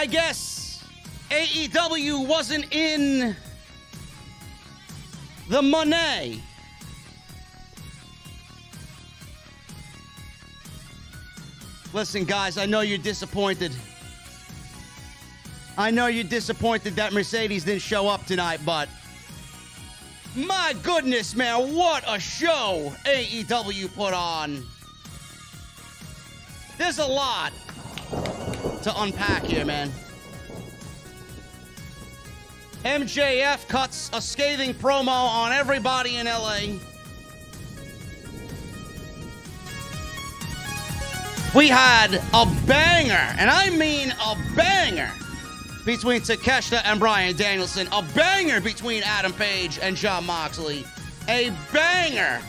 I guess AEW wasn't in the Mone. Listen, guys, I know you're disappointed. I know you're disappointed that Mercedes didn't show up tonight, but my goodness, man, what a show AEW put on. There's a lot to unpack here, man. MJF cuts a scathing promo on everybody in LA. We had a banger, and I mean a banger, between Takeshita and Bryan Danielson. A banger between Adam Page and Jon Moxley. A banger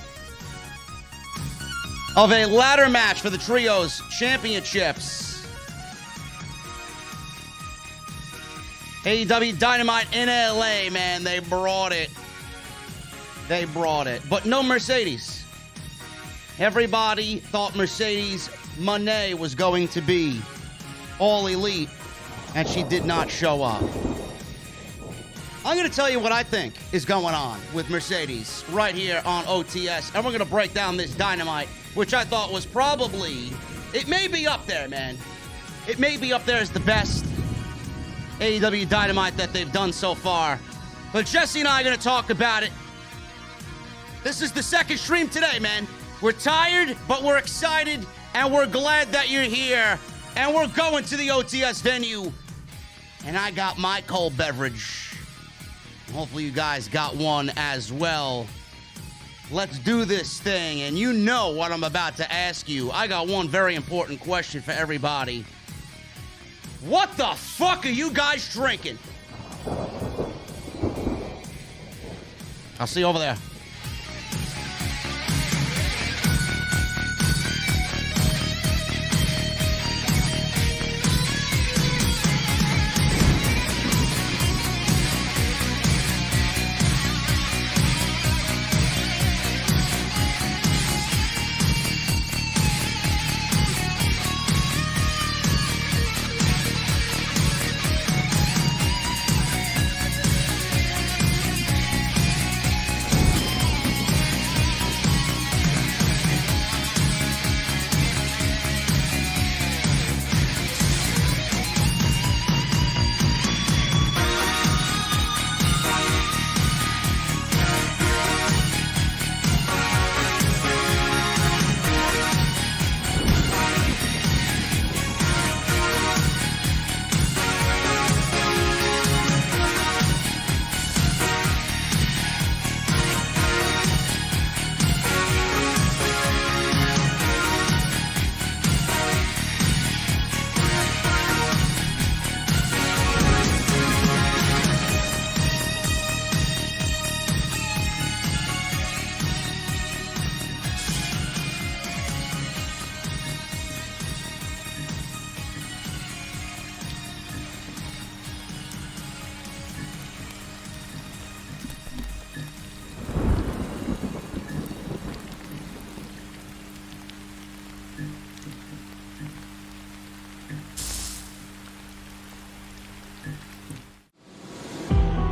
of a ladder match for the Trios Championships. AEW Dynamite in LA, man. They brought it. They brought it. But no Mercedes. Everybody thought Mercedes Moné was going to be all elite, and she did not show up. I'm going to tell you what I think is going on with Mercedes right here on OTS, and we're going to break down this Dynamite, which I thought was probably, it may be up there, man. It may be up there as the best AEW Dynamite that they've done so far. But Jesse and I are going to talk about it. This is the second stream today, man. We're tired, but we're excited, and we're glad that you're here. And we're going to the OTS venue. And I got my cold beverage. Hopefully you guys got one as well. Let's do this thing. And you know what I'm about to ask you. I got one very important question for everybody. What the fuck are you guys drinking? I'll see you over there.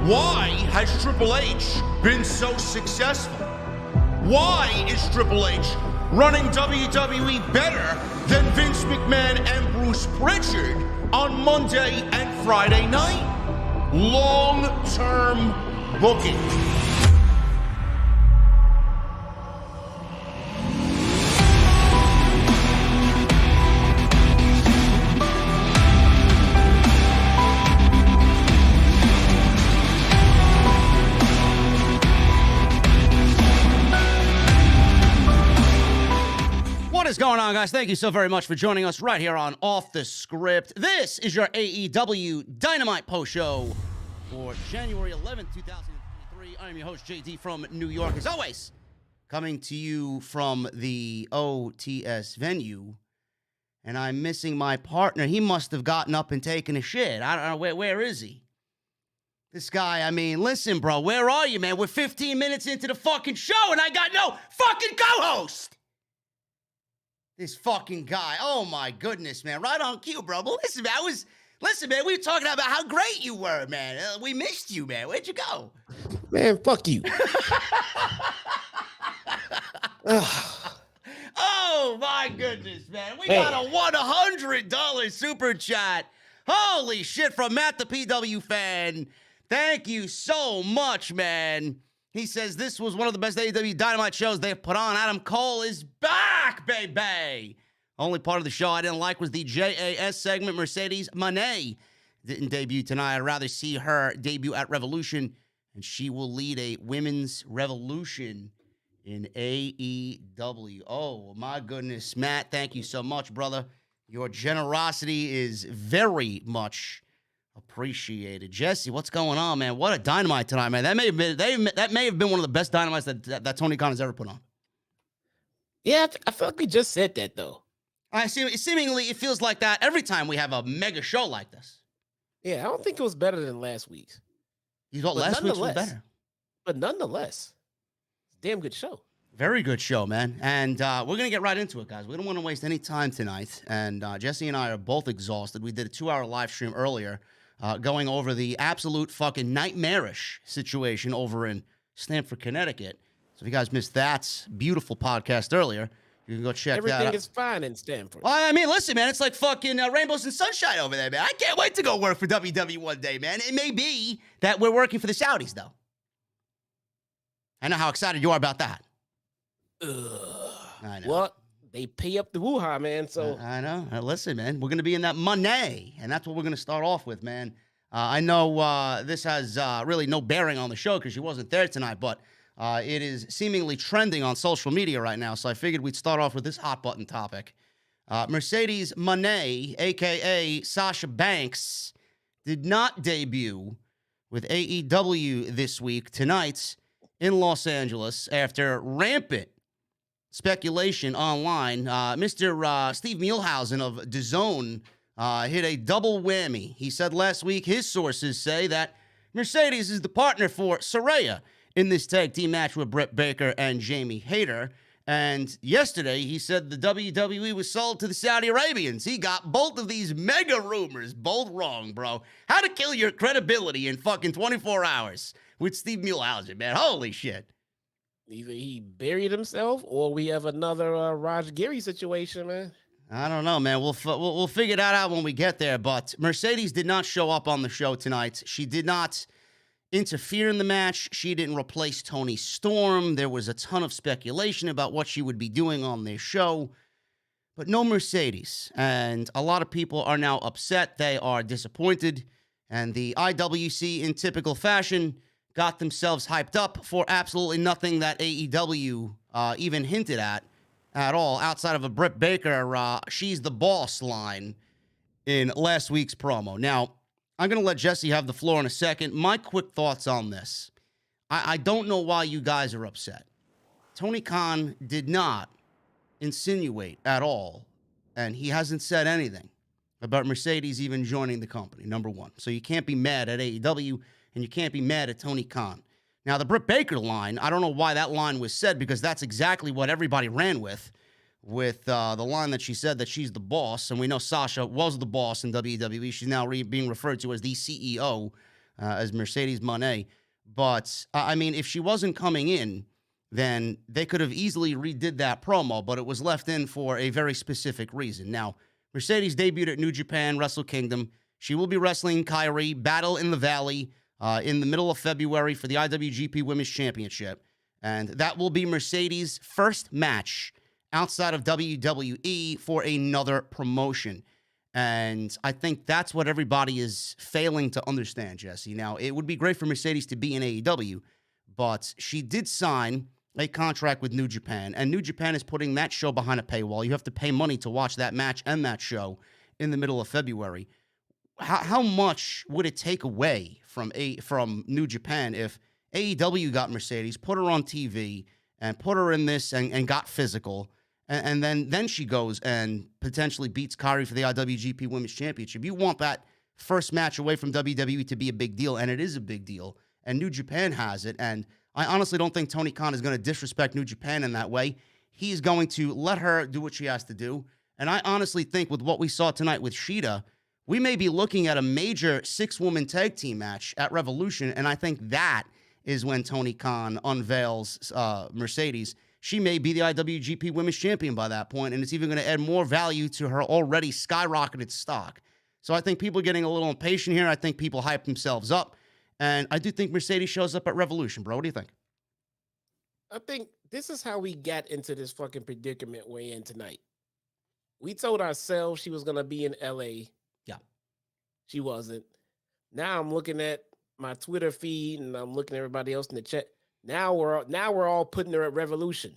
Why has Triple H been so successful? Why is Triple H running WWE better than Vince McMahon and Bruce Pritchard on Monday and Friday night? Long-term booking. What is going on, guys? Thank you so very much for joining us right here on Off the Script. This is your AEW Dynamite post show for January 11th, 2023. I am your host, JD from New York, as always, coming to you from the OTS venue. And I'm missing my partner. He must have gotten up and taken a shit. I don't know, where is he? This guy, I mean, listen, bro, where are you, man? We're 15 minutes into the fucking show, and I got no fucking co-host! This fucking guy. Oh, my goodness, man. Right on cue, bro. But listen, man, Listen, man, we were talking about how great you were, man. We missed you, man. Where'd you go? Man, fuck you. Oh, my goodness, man. We got a $100 super chat. Holy shit, from Matt the PW fan. Thank you so much, man. He says this was one of the best AEW Dynamite shows they've put on. Adam Cole is back, baby. Only part of the show I didn't like was the JAS segment. Mercedes Mone didn't debut tonight. I'd rather see her debut at Revolution, and she will lead a women's revolution in AEW. Oh, my goodness. Matt, thank you so much, brother. Your generosity is very much appreciated. Jesse, what's going on, man? What a Dynamite tonight, man. That may have been one of the best Dynamites that Tony Khan has ever put on. Yeah, I feel like we just said that, though. I see. Seemingly, it feels like that every time we have a mega show like this. Yeah, I don't think it was better than last week's. You thought last week's was better? But nonetheless, it's a damn good show. Very good show, man. And we're going to get right into it, guys. We don't want to waste any time tonight. And Jesse and I are both exhausted. We did a 2-hour live stream earlier going over the absolute fucking nightmarish situation over in Stamford, Connecticut. So if you guys missed that beautiful podcast earlier, you can go check that out. Everything is fine in Stamford. Well, I mean, listen, man, it's like fucking rainbows and sunshine over there, man. I can't wait to go work for WWE one day, man. It may be that we're working for the Saudis, though. I know how excited you are about that. I know. Well, they pay up the woo-ha, man, so. I know. Listen, man, we're going to be in that money, and that's what we're going to start off with, man. I know this has really no bearing on the show because she wasn't there tonight, but it is seemingly trending on social media right now, so I figured we'd start off with this hot-button topic. Mercedes Mone, a.k.a. Sasha Banks, did not debut with AEW this week tonight in Los Angeles after rampant speculation online. Mr. Steve Mielhausen of DAZN hit a double whammy. He said last week his sources say that Mercedes is the partner for Saraya in this tag team match with Britt Baker and Jamie Hayter. And yesterday, he said the WWE was sold to the Saudi Arabians. He got both of these mega rumors both wrong, bro. How to kill your credibility in fucking 24 hours with Steve Mielhausen, man. Holy shit. Either he buried himself or we have another Raj Giri situation, man. I don't know, man. We'll figure that out when we get there. But Mercedes did not show up on the show tonight. She did not interfere in the match. She didn't replace Toni Storm. There was a ton of speculation about what she would be doing on their show. But no Mercedes. And a lot of people are now upset. They are disappointed. And the IWC, in typical fashion, got themselves hyped up for absolutely nothing that AEW even hinted at all, outside of a Britt Baker, she's the boss line in last week's promo. Now, I'm going to let Jesse have the floor in a second. My quick thoughts on this. I don't know why you guys are upset. Tony Khan did not insinuate at all, and he hasn't said anything about Mercedes even joining the company, number one. So you can't be mad at AEW, and you can't be mad at Tony Khan. Now, the Britt Baker line, I don't know why that line was said, because that's exactly what everybody ran with the line that she said that she's the boss, and we know Sasha was the boss in WWE. She's now being referred to as the CEO, as Mercedes Mone. But, I mean, if she wasn't coming in, then they could have easily redid that promo, but it was left in for a very specific reason. Now, Mercedes debuted at New Japan Wrestle Kingdom. She will be wrestling Kairi, Battle in the Valley, in the middle of February for the IWGP Women's Championship. And that will be Mercedes' first match outside of WWE for another promotion. And I think that's what everybody is failing to understand, Jesse. Now, it would be great for Mercedes to be in AEW, but she did sign a contract with New Japan, and New Japan is putting that show behind a paywall. You have to pay money to watch that match and that show in the middle of February. How much would it take away from New Japan if AEW got Mercedes, put her on TV, and put her in this and got physical, and then she goes and potentially beats Kairi for the IWGP Women's Championship? You want that first match away from WWE to be a big deal, and it is a big deal, and New Japan has it, and I honestly don't think Tony Khan is going to disrespect New Japan in that way. He's going to let her do what she has to do, and I honestly think with what we saw tonight with Shida, we may be looking at a major 6-woman tag team match at Revolution, and I think that is when Tony Khan unveils Mercedes. She may be the IWGP Women's Champion by that point, and it's even going to add more value to her already skyrocketed stock. So I think people are getting a little impatient here. I think people hype themselves up, and I do think Mercedes shows up at Revolution, bro. What do you think? I think this is how we got into this fucking predicament we're in tonight. We told ourselves she was going to be in LA. Yeah. She wasn't. Now I'm looking at my Twitter feed and I'm looking at everybody else in the chat. Now we're all putting her at Revolution.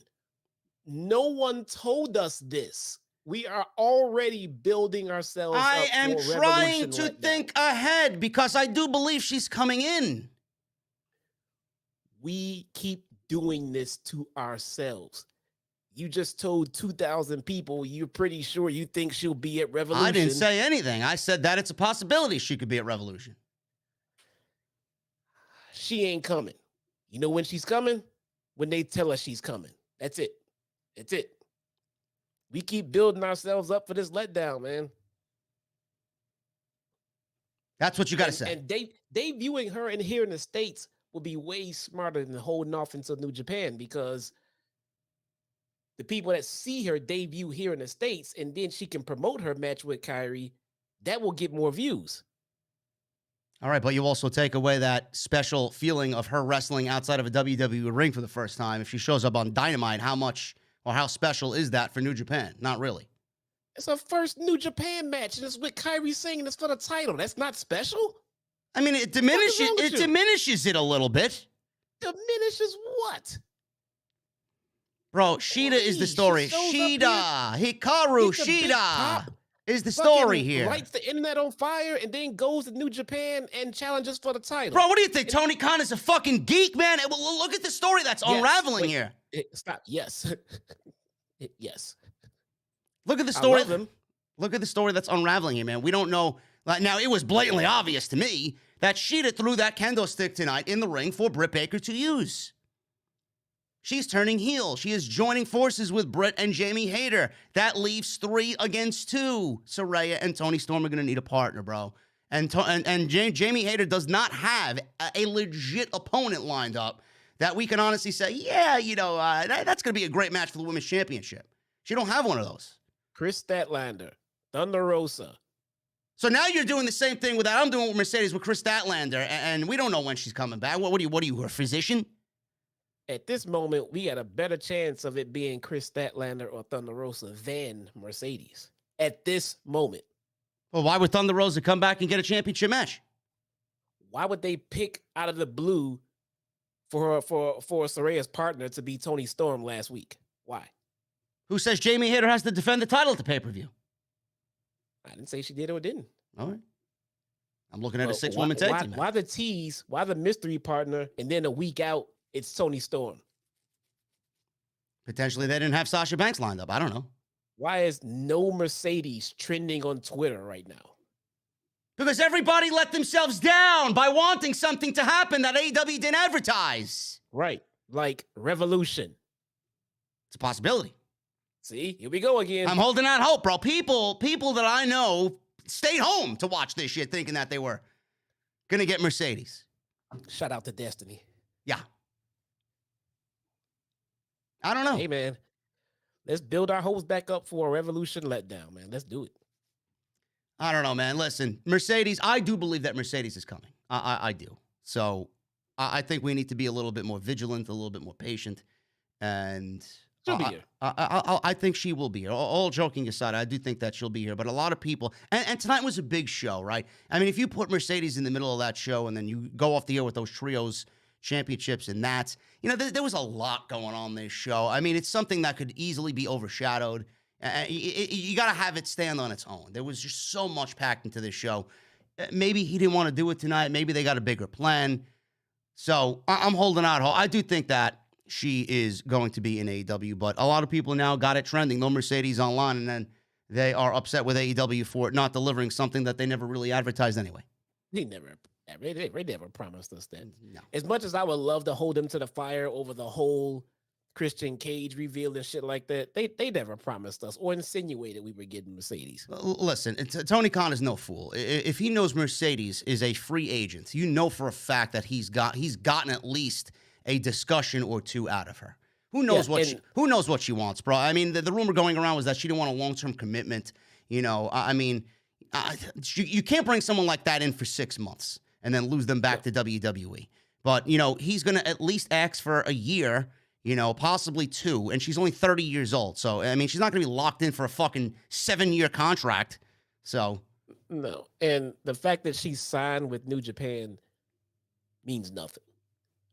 No one told us this. We are already building ourselves up. I am trying to think ahead because I do believe she's coming in. We keep doing this to ourselves. You just told 2,000 people you're pretty sure you think she'll be at Revolution. I didn't say anything. I said that it's a possibility she could be at Revolution. She ain't coming. You know when she's coming? When they tell us she's coming. That's it. That's it. We keep building ourselves up for this letdown, man. That's what you got to say. And debuting her in here in the States will be way smarter than holding off until New Japan, because the people that see her debut here in the States and then she can promote her match with Kairi, that will get more views. All right, but you also take away that special feeling of her wrestling outside of a WWE ring for the first time. If she shows up on Dynamite, how much or how special is that for New Japan? Not really. It's her first New Japan match, and it's with Kairi Singh, and it's for the title. That's not special? I mean, it diminishes it a little bit. Diminishes what? Bro, Shida is the story. Shida, Hikaru Shida is the story here. Lights the internet on fire and then goes to New Japan and challenges for the title. Bro, what do you think? Tony Khan is a fucking geek, man? Well, look at the story that's unraveling here. Stop. Yes. Yes. Look at the story. Look at the story that's unraveling here, man. We don't know. Now, it was blatantly obvious to me that Shida threw that kendo stick tonight in the ring for Britt Baker to use. She's turning heel. She is joining forces with Britt and Jamie Hayter. That leaves 3 against 2. Saraya and Toni Storm are going to need a partner, bro. And Jamie Hayter does not have a legit opponent lined up that we can honestly say, yeah, that's going to be a great match for the Women's Championship. She don't have one of those. Chris Statlander, Thunder Rosa. So now you're doing the same thing with that. I'm doing with Mercedes with Chris Statlander, and we don't know when she's coming back. What are you, her physician? At this moment, we got a better chance of it being Chris Statlander or Thunder Rosa than Mercedes. At this moment. Well, why would Thunder Rosa come back and get a championship match? Why would they pick out of the blue for Saraya's partner to be Toni Storm last week? Why? Who says Jamie Hayter has to defend the title at the pay-per-view? I didn't say she did or didn't. All right. I'm looking at a 6-woman tag team match. Why the tease? Why the mystery partner? And then a week out, it's Toni Storm. Potentially they didn't have Sasha Banks lined up. I don't know. Why is no Mercedes trending on Twitter right now? Because everybody let themselves down by wanting something to happen that AEW didn't advertise. Right. Like Revolution. It's a possibility. See, here we go again. I'm holding out hope, bro. People that I know stayed home to watch this shit thinking that they were going to get Mercedes. Shout out to Destiny. Yeah. I don't know. Hey, man. Let's build our hopes back up for a Revolution letdown, man. Let's do it. I don't know, man. Listen, Mercedes, I do believe that Mercedes is coming. I do. So I think we need to be a little bit more vigilant, a little bit more patient. And she'll be here. I think she will be here. All joking aside, I do think that she'll be here. But a lot of people, and tonight was a big show, right? I mean, if you put Mercedes in the middle of that show and then you go off the air with those Trios Championships and that, there was a lot going on this show. I mean, it's something that could easily be overshadowed. You got to have it stand on its own. There was just so much packed into this show. Maybe he didn't want to do it tonight. Maybe they got a bigger plan. So I'm holding out hope. I do think that she is going to be in AEW, but a lot of people now got it trending. No Mercedes online, and then they are upset with AEW for not delivering something that they never really advertised anyway. They never promised us that. No. As much as I would love to hold them to the fire over the whole Christian Cage reveal and shit like that. They never promised us or insinuated we were getting Mercedes. Listen, Tony Khan is no fool. If he knows Mercedes is a free agent, you know for a fact that he's gotten at least a discussion or two out of her. Who knows who knows what she wants, bro? I mean, the rumor going around was that she didn't want a long-term commitment. You know, I mean, you can't bring someone like that in for 6 months and then lose them back to WWE. But, you know, he's going to at least ask for a year, you know, possibly 2, and she's only 30 years old. So, I mean, she's not going to be locked in for a fucking 7-year contract. So. No, and the fact that she's signed with New Japan means nothing.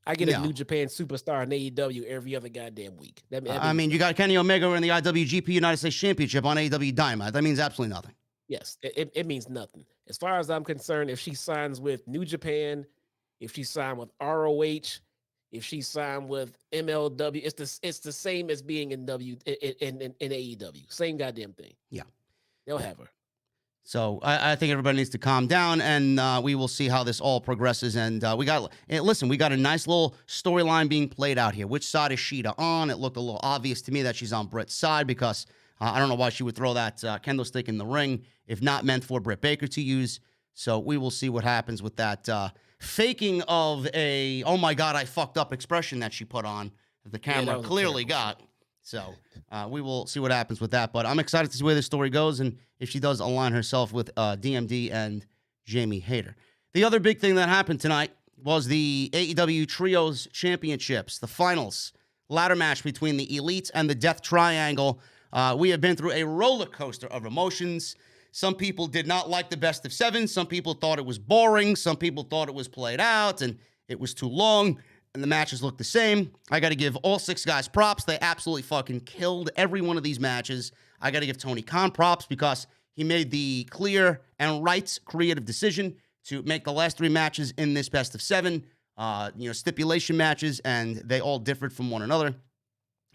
I get a New Japan superstar in AEW every other goddamn week. I mean, you got Kenny Omega in the IWGP United States Championship on AEW Dynamite. That means absolutely nothing. Yes, it means nothing. As far as I'm concerned, if she signs with New Japan, if she signed with ROH, if she signed with MLW, it's the same as being in AEW. Same goddamn thing. Yeah. They'll have her. So I think everybody needs to calm down, and we will see how this all progresses. And we got a nice little storyline being played out here. Which side is Shida on? It looked a little obvious to me that she's on Britt's side because I don't know why she would throw that kendo stick in the ring if not meant for Britt Baker to use. So we will see what happens with that faking of a, oh my God, I fucked up expression that she put on that the camera clearly got. So we will see what happens with that. But I'm excited to see where this story goes and if she does align herself with DMD and Jamie Hayter. The other big thing that happened tonight was the AEW Trios Championships, the finals, ladder match between the Elite and the Death Triangle. We have been through a roller coaster of emotions. Some people did not like the best of 7. Some people thought it was boring. Some people thought it was played out and it was too long. And the matches look the same. I got to give all 6 guys props. They absolutely fucking killed every one of these matches. I got to give Tony Khan props because he made the clear and right creative decision to make the last 3 matches in this best of 7, stipulation matches, and they all differed from one another.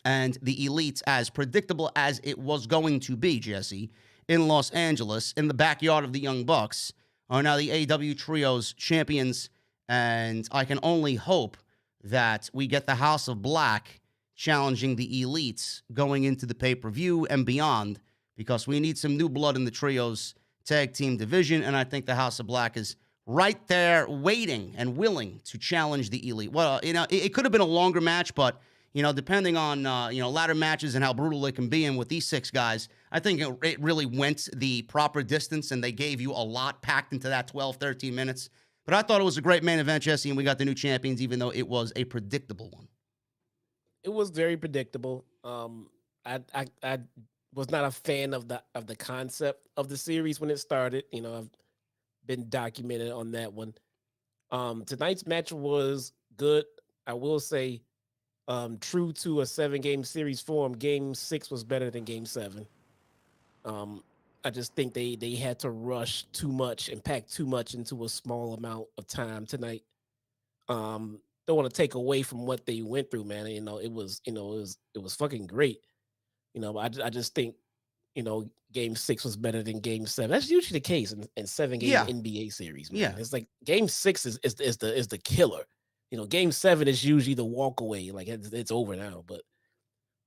And the Elite, as predictable as it was going to be, Jesse, in Los Angeles, in the backyard of the Young Bucks, are now the AEW Trios champions. And I can only hope that we get the House of Black challenging the Elites going into the pay-per-view and beyond, because we need some new blood in the Trios tag team division, and I think the House of Black is right there waiting and willing to challenge the Elite. Well, it could have been a longer match, but, depending on, ladder matches and how brutal they can be, and with these 6 guys, I think it really went the proper distance, and they gave you a lot packed into that 12, 13 minutes. But I thought it was a great main event, Jesse, and we got the new champions, even though it was a predictable one. It was very predictable. I was not a fan of the concept of the series when it started. I've been documented on that one. Tonight's match was good. I will say, true to a 7-game series form, Game 6 was better than Game 7. I just think they had to rush too much and pack too much into a small amount of time tonight. Don't want to take away from what they went through, man. It was fucking great. I just think, Game 6 was better than Game 7. That's usually the case in 7-game NBA series, man. Yeah. It's like Game 6 is the killer. Game 7 is usually the walk away. Like it's over now, but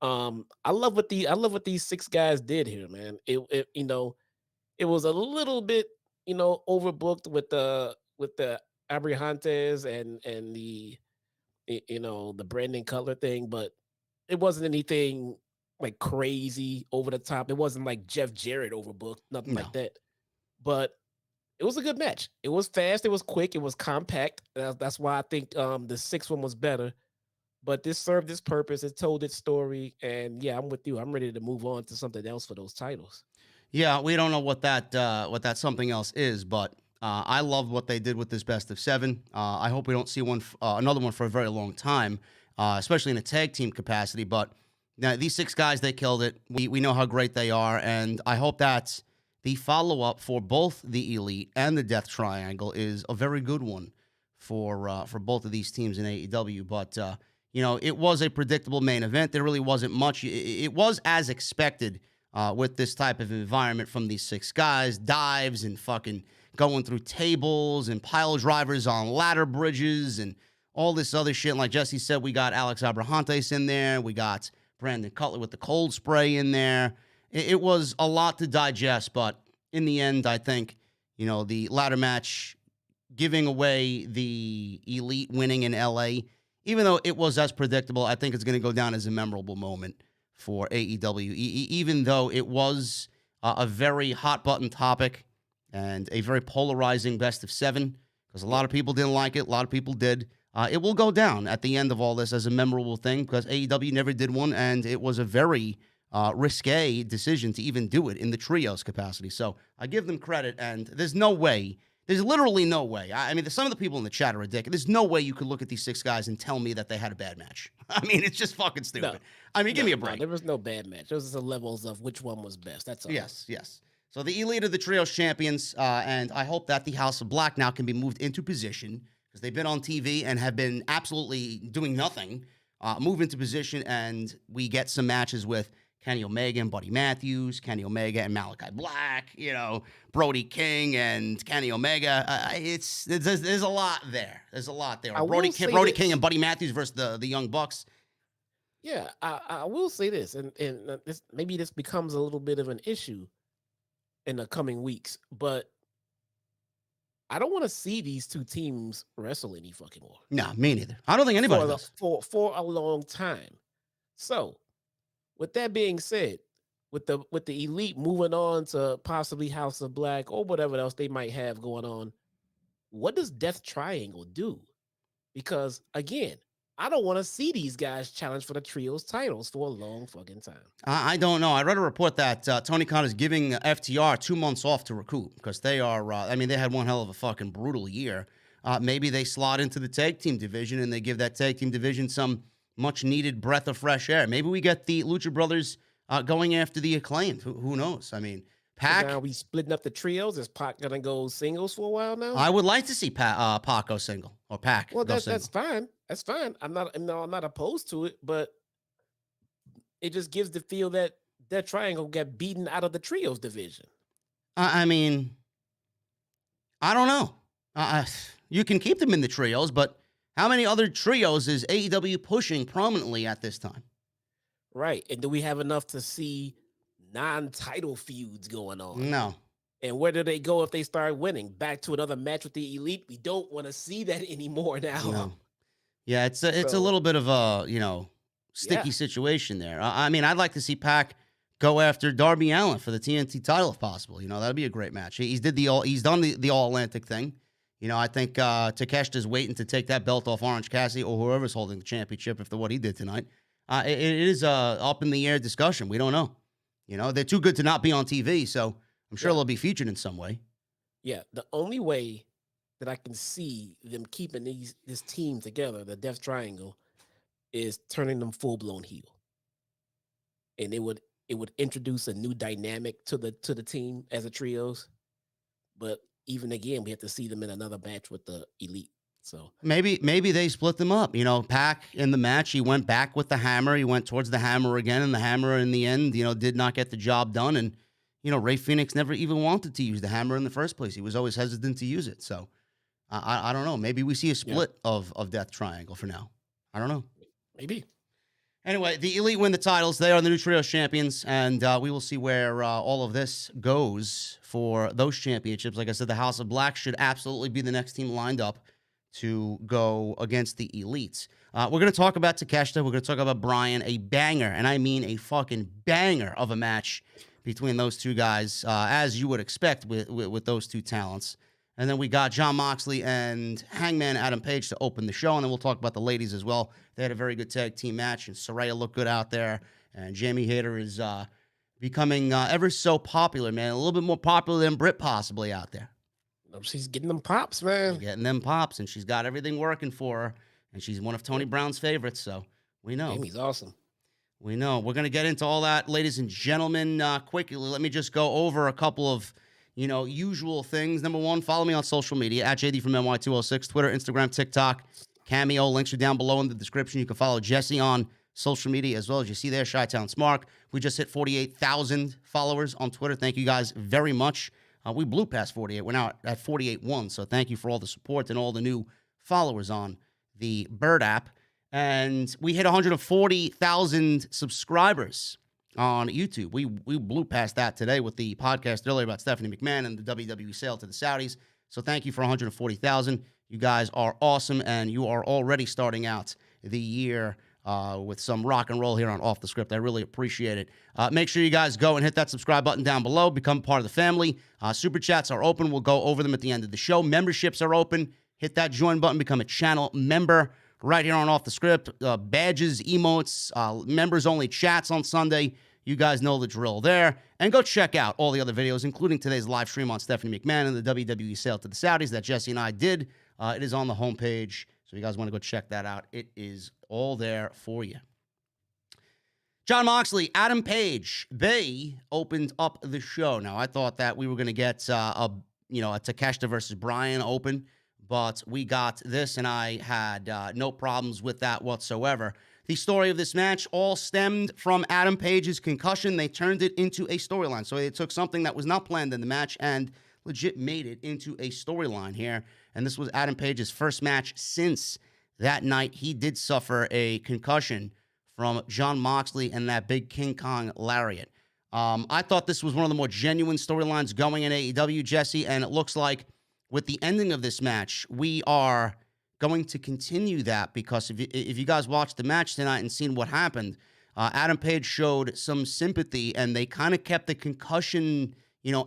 I love what these 6 guys did here, man. It was a little bit, overbooked with the Abrihantes and the the Brandon Cutler thing, but it wasn't anything like crazy over the top. It wasn't like Jeff Jarrett overbooked, nothing like that. But it was a good match. It was fast, it was quick, it was compact. That's why I think the 6th one was better. But this served its purpose. It told its story. And yeah, I'm with you. I'm ready to move on to something else for those titles. Yeah, we don't know what that something else is, but I love what they did with this best of 7. I hope we don't see another one for a very long time, especially in a tag team capacity. But now these 6 guys, they killed it. We know how great they are, and I hope that the follow-up for both the Elite and the Death Triangle is a very good one for both of these teams in AEW. But it was a predictable main event. There really wasn't much. It was as expected with this type of environment from these 6 guys. Dives and fucking going through tables and pile drivers on ladder bridges and all this other shit. Like Jesse said, we got Alex Abrahantes in there. We got Brandon Cutler with the cold spray in there. It was a lot to digest, but in the end, I think, the ladder match giving away the Elite winning in LA, even though it was as predictable, I think it's going to go down as a memorable moment for AEW, even though it was a very hot-button topic and a very polarizing best of 7, because a lot of people didn't like it, a lot of people did. It will go down at the end of all this as a memorable thing, because AEW never did one, and it was a very risque decision to even do it in the trios capacity. So I give them credit, and there's literally no way. I mean, some of the people in the chat are ridiculous. There's no way you could look at these 6 guys and tell me that they had a bad match. I mean, it's just fucking stupid. No. I mean, give me a break. No, there was no bad match. Those are the levels of which one was best. That's all. Yes. So the Elite are the Trios champions, and I hope that the House of Black now can be moved into position, because they've been on TV and have been absolutely doing nothing. Move into position, and we get some matches with Kenny Omega and Buddy Matthews, Kenny Omega and Malachi Black, Brody King and Kenny Omega. There's a lot there. There's a lot there. Brody King and Buddy Matthews versus the Young Bucks. Yeah, I will say this, and maybe this becomes a little bit of an issue in the coming weeks, but I don't want to see these two teams wrestle any fucking more. No, me neither. I don't think anybody does. For a long time. So, with that being said, with the Elite moving on to possibly House of Black or whatever else they might have going on, what does Death Triangle do? Because again, I don't want to see these guys challenge for the trios titles for a long fucking time. I don't know. I read a report that Tony Khan is giving FTR 2 months off to recoup, because they are, they had one hell of a fucking brutal year. Maybe they slot into the tag team division and they give that tag team division some much needed breath of fresh air. Maybe we get the Lucha Brothers going after the Acclaimed. Who knows? I mean, Pac. So now we splitting up the trios. Is Pac gonna go singles for a while now? I would like to see Pac go single, or Pac. Well, that's fine. That's fine. I'm not opposed to it, but it just gives the feel that that triangle got beaten out of the trios division. I mean, I don't know. You can keep them in the trios, but how many other trios is AEW pushing prominently at this time? Right. And do we have enough to see non-title feuds going on? No. And where do they go if they start winning? Back to another match with the Elite? We don't want to see that anymore now. No. Yeah, it's a little bit of a, sticky situation there. I mean, I'd like to see Pac go after Darby Allin for the TNT title if possible. That'd be a great match. He's done the All-Atlantic thing. I think Takeshita's waiting to take that belt off Orange Cassidy or whoever's holding the championship after what he did tonight. It is up in the air discussion. We don't know. They're too good to not be on TV, so I'm sure they'll be featured in some way. Yeah, the only way that I can see them keeping this team together, the Death Triangle, is turning them full-blown heel. And it would introduce a new dynamic to the team as a trios. But even again, we have to see them in another match with the Elite. So maybe they split them up. Pac in the match, he went back with the hammer. He went towards the hammer again, and the hammer in the end, did not get the job done. And, Rey Fenix never even wanted to use the hammer in the first place. He was always hesitant to use it. So I don't know. Maybe we see a split of Death Triangle for now. I don't know. Maybe. Anyway, the Elite win the titles. They are the new Trios champions, and we will see where all of this goes for those championships. Like I said, the House of Black should absolutely be the next team lined up to go against the Elites. We're going to talk about Takeshita. We're going to talk about Bryan. A banger, and I mean a fucking banger of a match between those two guys, as you would expect with those two talents. And then we got Jon Moxley and Hangman Adam Page to open the show, and then we'll talk about the ladies as well. They had a very good tag team match, and Saraya looked good out there, and Jamie Hayter is becoming ever so popular, man. A little bit more popular than Britt possibly out there. She's getting them pops, man. She's getting them pops, and she's got everything working for her, and she's one of Tony Brown's favorites, so we know. Jamie's awesome. We know. We're going to get into all that, ladies and gentlemen, quickly. Let me just go over a couple of usual things. Number one, follow me on social media at JDfromNY206, Twitter, Instagram, TikTok, Cameo. Links are down below in the description. You can follow Jesse on social media as well. As you see there, Chi-Town Smart. We just hit 48,000 followers on Twitter. Thank you guys very much. We blew past 48. We're now at 48.1. So thank you for all the support and all the new followers on the Bird app. And we hit 140,000 subscribers on YouTube. We blew past that today with the podcast earlier about Stephanie McMahon and the WWE sale to the Saudis. So thank you for 140,000. You guys are awesome, and you are already starting out the year with some rock and roll here on Off the Script. I really appreciate it. Make sure you guys go and hit that subscribe button down below. Become part of the family. Super chats are open. We'll go over them at the end of the show. Memberships are open. Hit that join button. Become a channel member right here on Off the Script. Badges, emotes, members-only chats on Sunday. You guys know the drill there. And go check out all the other videos, including today's live stream on Stephanie McMahon and the WWE sale to the Saudis that Jesse and I did. It is on the homepage, so you guys want to go check that out. It is all there for you. Jon Moxley, Adam Page, they opened up the show. Now, I thought that we were going to get a Takeshita versus Bryan open, but we got this, and I had no problems with that whatsoever. The story of this match all stemmed from Adam Page's concussion. They turned it into a storyline. So they took something that was not planned in the match and legit made it into a storyline here. And this was Adam Page's first match since that night. He did suffer a concussion from Jon Moxley and that big King Kong lariat. I thought this was one of the more genuine storylines going in AEW, Jesse, and it looks like with the ending of this match, we are going to continue that, because if you guys watched the match tonight and seen what happened, Adam Page showed some sympathy, and they kind of kept the concussion,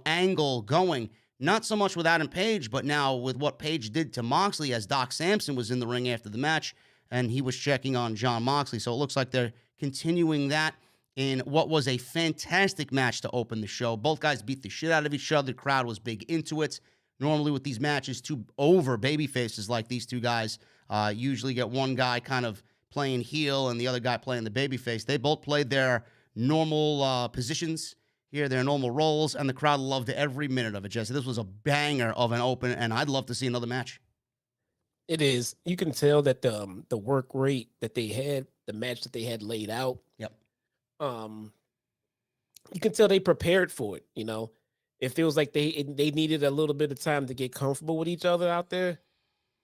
angle going. Not so much with Adam Page, but now with what Page did to Moxley, as Doc Samson was in the ring after the match, and he was checking on Jon Moxley. So it looks like they're continuing that in what was a fantastic match to open the show. Both guys beat the shit out of each other. The crowd was big into it. Normally with these matches, two over baby faces like these two guys usually get one guy kind of playing heel and the other guy playing the baby face. They both played their normal positions here, their normal roles, and the crowd loved every minute of it, Jesse. This was a banger of an open, and I'd love to see another match. It is. You can tell that the work rate that they had, the match that they had laid out. Yep. You can tell they prepared for it, It feels like they needed a little bit of time to get comfortable with each other out there.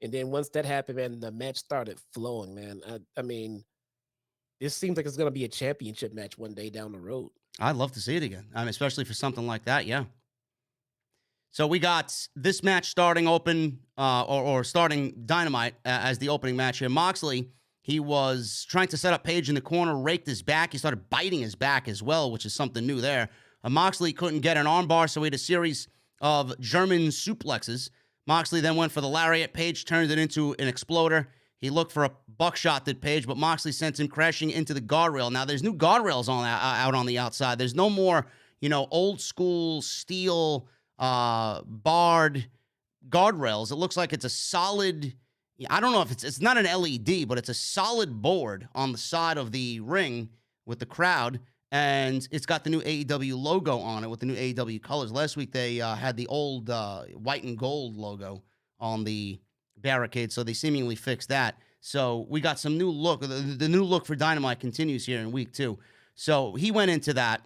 And then once that happened, man, the match started flowing, man. I mean, this seems like it's going to be a championship match one day down the road. I'd love to see it again. Especially for something like that, yeah. So we got this match starting open, or starting Dynamite as the opening match here. Moxley, he was trying to set up Page in the corner, raked his back. He started biting his back as well, which is something new there. Moxley couldn't get an armbar, so he had a series of German suplexes. Moxley then went for the lariat. Page turned it into an exploder. He looked for a buckshot at Page, but Moxley sent him crashing into the guardrail. Now, there's new guardrails out on the outside. There's no more, old school steel barred guardrails. It looks like it's a solid, I don't know if it's not an LED, but it's a solid board on the side of the ring with the crowd. And it's got the new AEW logo on it with the new AEW colors. Last week, they had the old white and gold logo on the barricade, so they seemingly fixed that. So we got some new look. The new look for Dynamite continues here in week 2. So he went into that,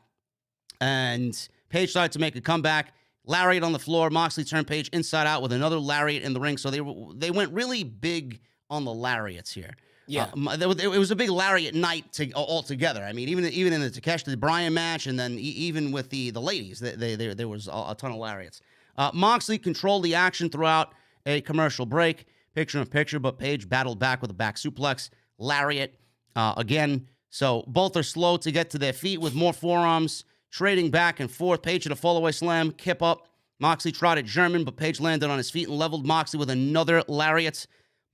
and Page started to make a comeback. Lariat on the floor. Moxley turned Page inside out with another lariat in the ring. So they went really big on the lariats here. Yeah, it was a big lariat night altogether. I mean, even in the Takeshita Bryan match, and then even with the ladies, there was a ton of lariats. Moxley controlled the action throughout a commercial break, picture-in-picture, but Page battled back with a back suplex, lariat again. So both are slow to get to their feet with more forearms, trading back and forth. Page hit a fall-away slam, kip up. Moxley tried a German, but Page landed on his feet and leveled Moxley with another lariat.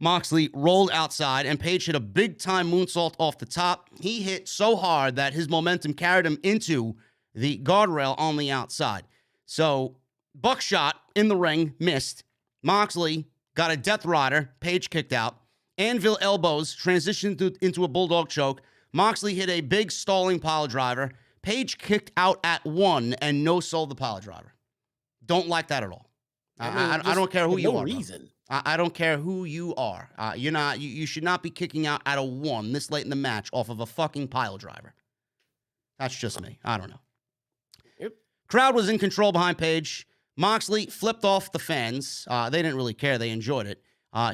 Moxley rolled outside, and Page hit a big-time moonsault off the top. He hit so hard that his momentum carried him into the guardrail on the outside. So, buckshot in the ring, missed. Moxley got a Death Rider. Page kicked out. Anvil elbows transitioned into a Bulldog choke. Moxley hit a big stalling pile driver. Page kicked out at 1 and no-sold the pile driver. Don't like that at all. I don't care who you are. Reason. I don't care who you are. You should not be kicking out at a 1 this late in the match off of a fucking pile driver. That's just me. I don't know. Yep. Crowd was in control behind Page. Moxley flipped off the fans. They didn't really care. They enjoyed it.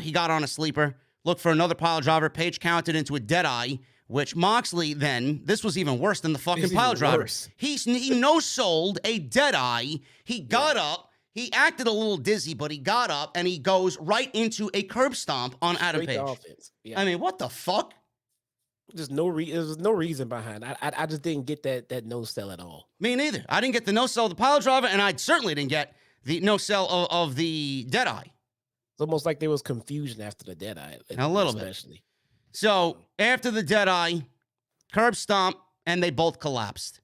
He got on a sleeper, looked for another pile driver. Page countered into a deadeye, which Moxley then, this was even worse than the fucking pile driver. Worse. He no-sold a deadeye. He got up. He acted a little dizzy, but he got up, and he goes right into a curb stomp on Adam Page. Offense. Yeah. I mean, what the fuck? There's no reason behind it. I just didn't get that no sell at all. Me neither. I didn't get the no-sell of the pile driver, and I certainly didn't get the no-sell of the deadeye. It's almost like there was confusion after the deadeye. A little bit. So, after the deadeye, curb stomp, and they both collapsed.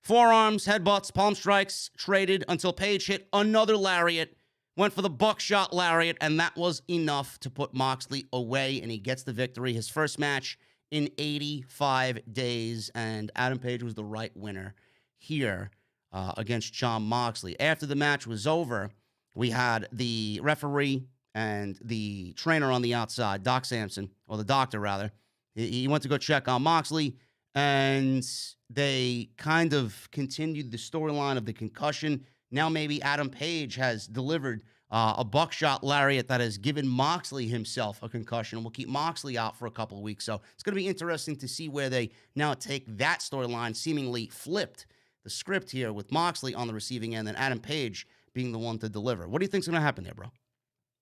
Forearms, headbutts, palm strikes, traded until Page hit another lariat, went for the buckshot lariat, and that was enough to put Moxley away, and he gets the victory. His first match in 85 days, and Adam Page was the right winner here against Jon Moxley. After the match was over, we had the referee and the trainer on the outside, Doc Sampson, or the doctor, rather. He went to go check on Moxley, and they kind of continued the storyline of the concussion. Now maybe Adam Page has delivered a buckshot lariat that has given Moxley himself a concussion and will keep Moxley out for a couple of weeks. So it's going to be interesting to see where they now take that storyline, seemingly flipped the script here with Moxley on the receiving end and Adam Page being the one to deliver. What do you think's going to happen there, bro?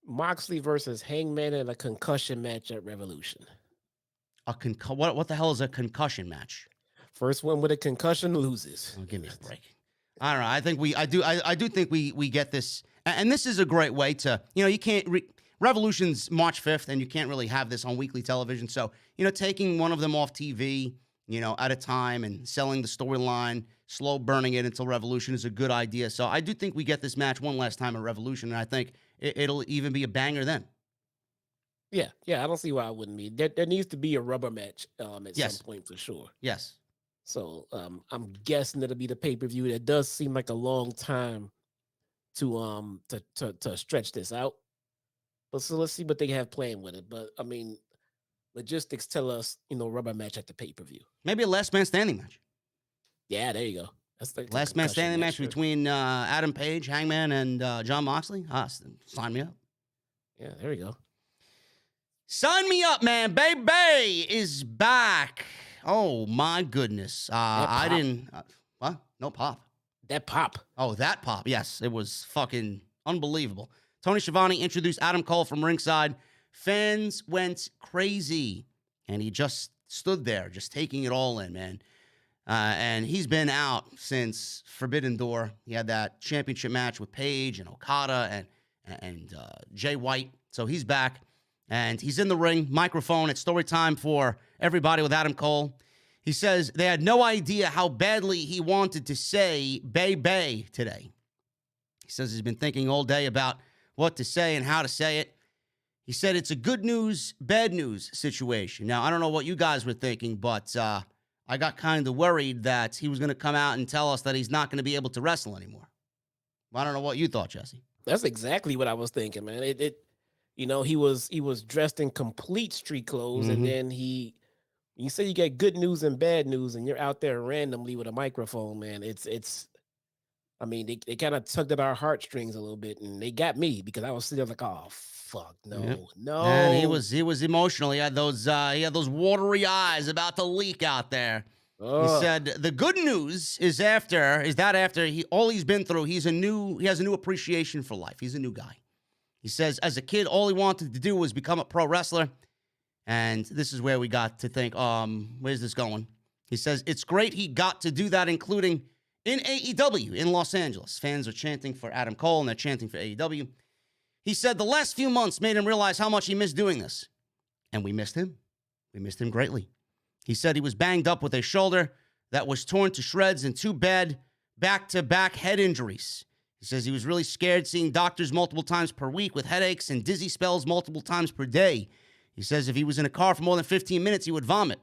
Moxley versus Hangman in a concussion match at Revolution. What the hell is a concussion match? First one with a concussion loses. Oh, give me a break. I don't know. I do think we get this, and this is a great way to, you can't Revolution's March 5th, and you can't really have this on weekly television. So, taking one of them off TV, at a time and selling the storyline, slow burning it until Revolution is a good idea. So I do think we get this match one last time at Revolution, and I think it'll even be a banger then. Yeah, I don't see why it wouldn't be. There needs to be a rubber match at some point for sure. Yes. So I'm guessing it'll be the pay-per-view. That does seem like a long time to stretch this out. But so let's see what they have planned with it. But I mean, logistics tell us, rubber match at the pay-per-view. Maybe a last man standing match. Yeah, there you go. That's the last man standing match between Adam Page, Hangman, and Jon Moxley. Sign me up. Yeah, there we go. Sign me up, man. Baby is back. Oh, my goodness. I didn't... what? No pop. That pop. Oh, that pop. Yes, it was fucking unbelievable. Tony Schiavone introduced Adam Cole from ringside. Fans went crazy. And he just stood there, just taking it all in, man. And he's been out since Forbidden Door. He had that championship match with Page and Okada and Jay White. So he's back. And he's in the ring, microphone. It's story time for everybody with Adam Cole. He says they had no idea how badly he wanted to say "bay" today. He says he's been thinking all day about what to say and how to say it. He said it's a good news, bad news situation. Now, I don't know what you guys were thinking, but I got kind of worried that he was going to come out and tell us that he's not going to be able to wrestle anymore. I don't know what you thought, Jesse. That's exactly what I was thinking, man. He was dressed in complete street clothes, and then you say you get good news and bad news, and you're out there randomly with a microphone, man. They kind of tugged at our heartstrings a little bit, and they got me because I was sitting there like, oh fuck, no. And he was emotional. He had those watery eyes about to leak out there. He said the good news is after all he's been through, he has a new appreciation for life. He's a new guy. He says, as a kid, all he wanted to do was become a pro wrestler. And this is where we got to think, where's this going? He says, it's great he got to do that, including in AEW in Los Angeles. Fans are chanting for Adam Cole, and they're chanting for AEW. He said the last few months made him realize how much he missed doing this. And we missed him. We missed him greatly. He said he was banged up with a shoulder that was torn to shreds and 2 bad back-to-back head injuries. He says he was really scared seeing doctors multiple times per week with headaches and dizzy spells multiple times per day. He says if he was in a car for more than 15 minutes, he would vomit.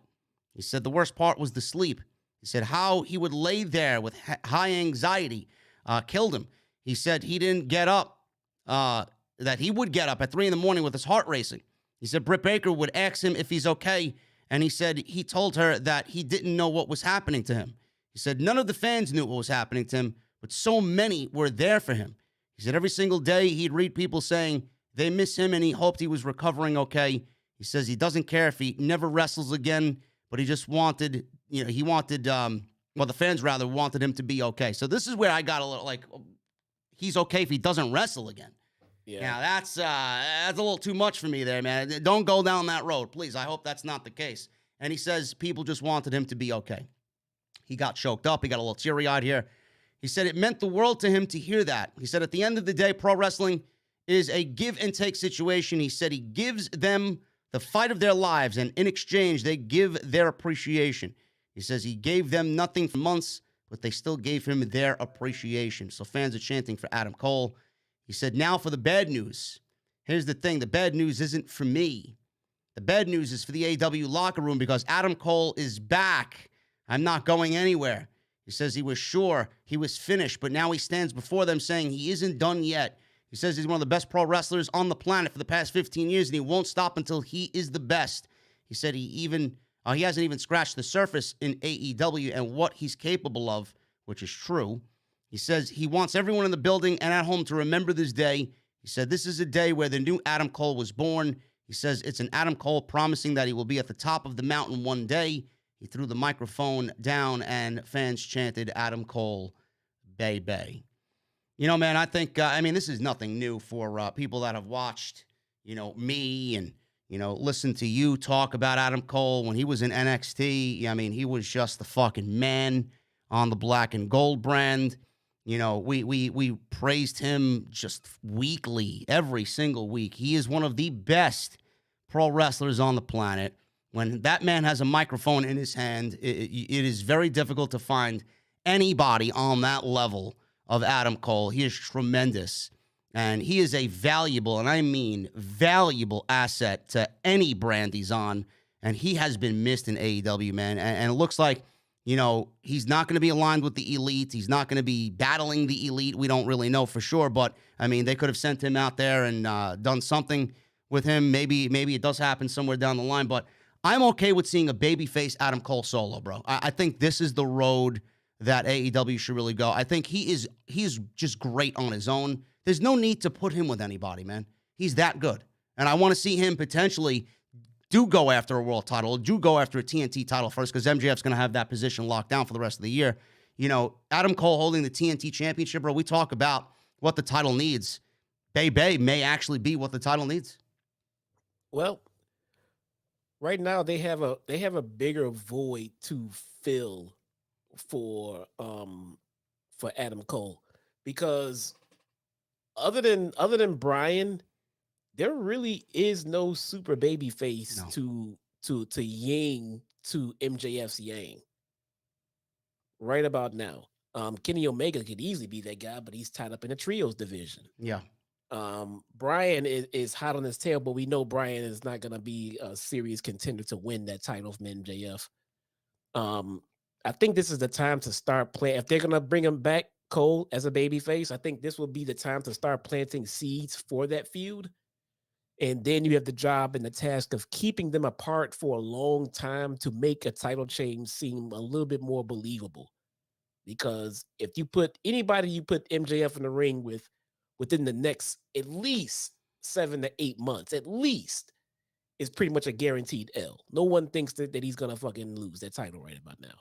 He said the worst part was the sleep. He said how he would lay there with high anxiety killed him. He said he didn't get up, that he would get up at 3 a.m. with his heart racing. He said Britt Baker would ask him if he's okay, and he said he told her that he didn't know what was happening to him. He said none of the fans knew what was happening to him, but so many were there for him. He said every single day he'd read people saying they miss him and he hoped he was recovering okay. He says he doesn't care if he never wrestles again, but he just wanted, the fans rather wanted him to be okay. So this is where I got a little like, he's okay if he doesn't wrestle again. Yeah, now that's a little too much for me there, man. Don't go down that road, please. I hope that's not the case. And he says people just wanted him to be okay. He got choked up. He got a little teary-eyed here. He said it meant the world to him to hear that. He said at the end of the day, pro wrestling is a give-and-take situation. He said he gives them the fight of their lives, and in exchange, they give their appreciation. He says he gave them nothing for months, but they still gave him their appreciation. So fans are chanting for Adam Cole. He said, now for the bad news. Here's the thing. The bad news isn't for me. The bad news is for the AEW locker room because Adam Cole is back. I'm not going anywhere. He says he was sure he was finished, but now he stands before them saying he isn't done yet. He says he's one of the best pro wrestlers on the planet for the past 15 years, and he won't stop until he is the best. He said he hasn't even scratched the surface in AEW and what he's capable of, which is true. He says he wants everyone in the building and at home to remember this day. He said this is a day where the new Adam Cole was born. He says it's an Adam Cole promising that he will be at the top of the mountain one day. He threw the microphone down and fans chanted Adam Cole, Bay Bay. Man, I think, this is nothing new for people that have watched, me and, listened to you talk about Adam Cole when he was in NXT. He was just the fucking man on the black and gold brand. We praised him just weekly, every single week. He is one of the best pro wrestlers on the planet. When that man has a microphone in his hand, it is very difficult to find anybody on that level of Adam Cole. He is tremendous. And he is a valuable, and I mean valuable asset to any brand he's on. And he has been missed in AEW, man. And it looks like, he's not going to be aligned with the elite. He's not going to be battling the elite. We don't really know for sure. But, they could have sent him out there and done something with him. Maybe it does happen somewhere down the line. But I'm okay with seeing a babyface Adam Cole solo, bro. I think this is the road that AEW should really go. I think he is just great on his own. There's no need to put him with anybody, man. He's that good. And I want to see him potentially do go after a world title, do go after a TNT title first, because MJF's going to have that position locked down for the rest of the year. Adam Cole holding the TNT championship, bro, we talk about what the title needs. Bay Bay may actually be what the title needs. Well, right now they have a bigger void to fill for Adam Cole, because other than Bryan, there really is no super baby face to Yang to MJF's Yang right about now. Kenny Omega could easily be that guy, but he's tied up in the trios division. Yeah. Bryan is hot on his tail, but we know Bryan is not going to be a serious contender to win that title from MJF. I think this is the time to start playing. If they're going to bring him back, Cole, as a babyface, I think this will be the time to start planting seeds for that feud. And then you have the job and the task of keeping them apart for a long time to make a title change seem a little bit more believable. Because if you put MJF in the ring within the next at least 7 to 8 months, at least, is pretty much a guaranteed L. No one thinks that he's going to fucking lose that title right about now.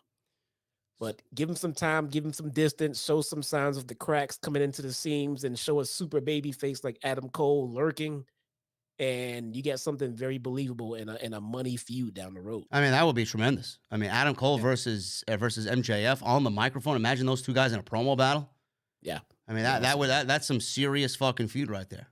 But give him some time, give him some distance, show some signs of the cracks coming into the seams, and show a super baby face like Adam Cole lurking, and you get something very believable in a money feud down the road. That would be tremendous. Adam Cole versus MJF on the microphone. Imagine those two guys in a promo battle. Yeah. That's some serious fucking feud right there.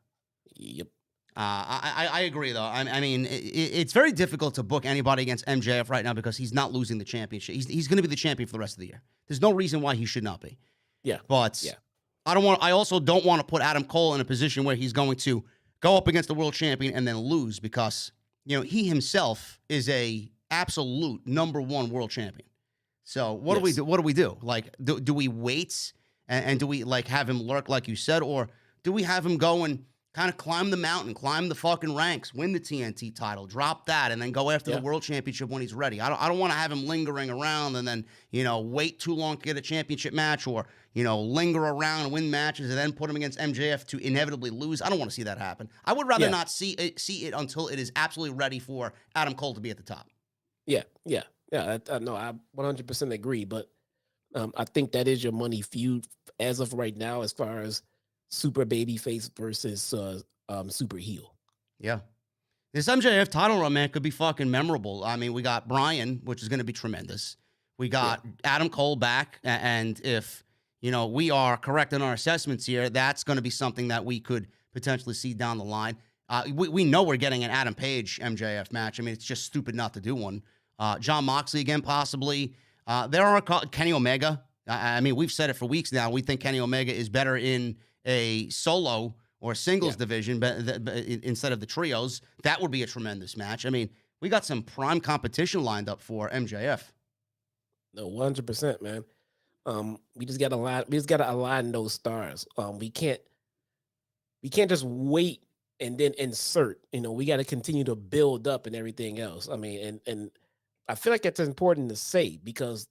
Yep. I agree, though. It's very difficult to book anybody against MJF right now because he's not losing the championship. He's going to be the champion for the rest of the year. There's no reason why he should not be. Yeah. But yeah. I also don't want to put Adam Cole in a position where he's going to go up against the world champion and then lose because, he himself is a absolute number one world champion. So what do we do? What do we do? Like, do we wait and do we have him lurk like you said, or do we have him go and kind of climb the mountain, climb the fucking ranks, win the TNT title, drop that, and then go after the World Championship when he's ready. I don't want to have him lingering around and then, wait too long to get a championship match or, linger around and win matches and then put him against MJF to inevitably lose. I don't want to see that happen. I would rather not see it until it is absolutely ready for Adam Cole to be at the top. Yeah. No, I 100% agree, but I think that is your money feud as of right now, as far as super babyface versus super heel. Yeah. This MJF title run, man, could be fucking memorable. I mean, we got Bryan, which is going to be tremendous. We got Adam Cole back, and if, we are correct in our assessments here, that's going to be something that we could potentially see down the line. We know we're getting an Adam Page MJF match. I mean, it's just stupid not to do one. Jon Moxley again, possibly. There are Kenny Omega. I mean, we've said it for weeks now. We think Kenny Omega is better in a solo or singles division instead of the trios. That would be a tremendous match. I mean, we got some prime competition lined up for MJF. No, 100%, man. We just got to align. We just got to align those stars. We can't just wait and then insert. We got to continue to build up and everything else. I mean, and I feel like it's important to say, because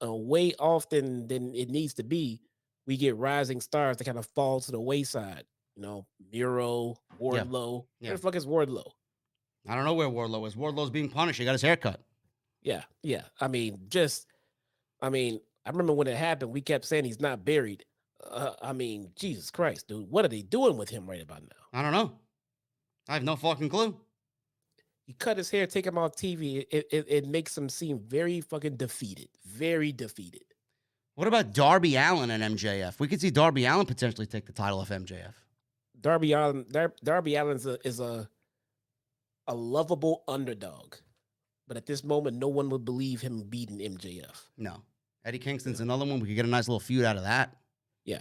way often than it needs to be, we get rising stars that kind of fall to the wayside. Miro, Wardlow. Where the fuck is Wardlow? I don't know where Wardlow is. Wardlow's being punished. He got his hair cut. Yeah. I mean, I remember when it happened, we kept saying he's not buried. I mean, Jesus Christ, dude. What are they doing with him right about now? I don't know. I have no fucking clue. You cut his hair, take him off TV. It makes him seem very fucking defeated. Very defeated. What about Darby Allin and MJF? We could see Darby Allin potentially take the title off MJF. Darby Allin is a lovable underdog. But at this moment, no one would believe him beating MJF. No. Eddie Kingston's another one. We could get a nice little feud out of that. Yeah.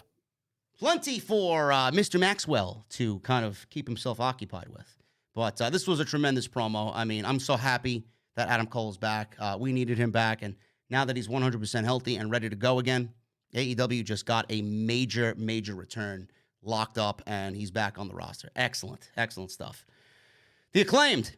Plenty for Mr. Maxwell to kind of keep himself occupied with. But this was a tremendous promo. I mean, I'm so happy that Adam Cole's back. We needed him back. And now that he's 100% healthy and ready to go again, AEW just got a major, major return locked up, and he's back on the roster. Excellent. Excellent stuff. The Acclaimed.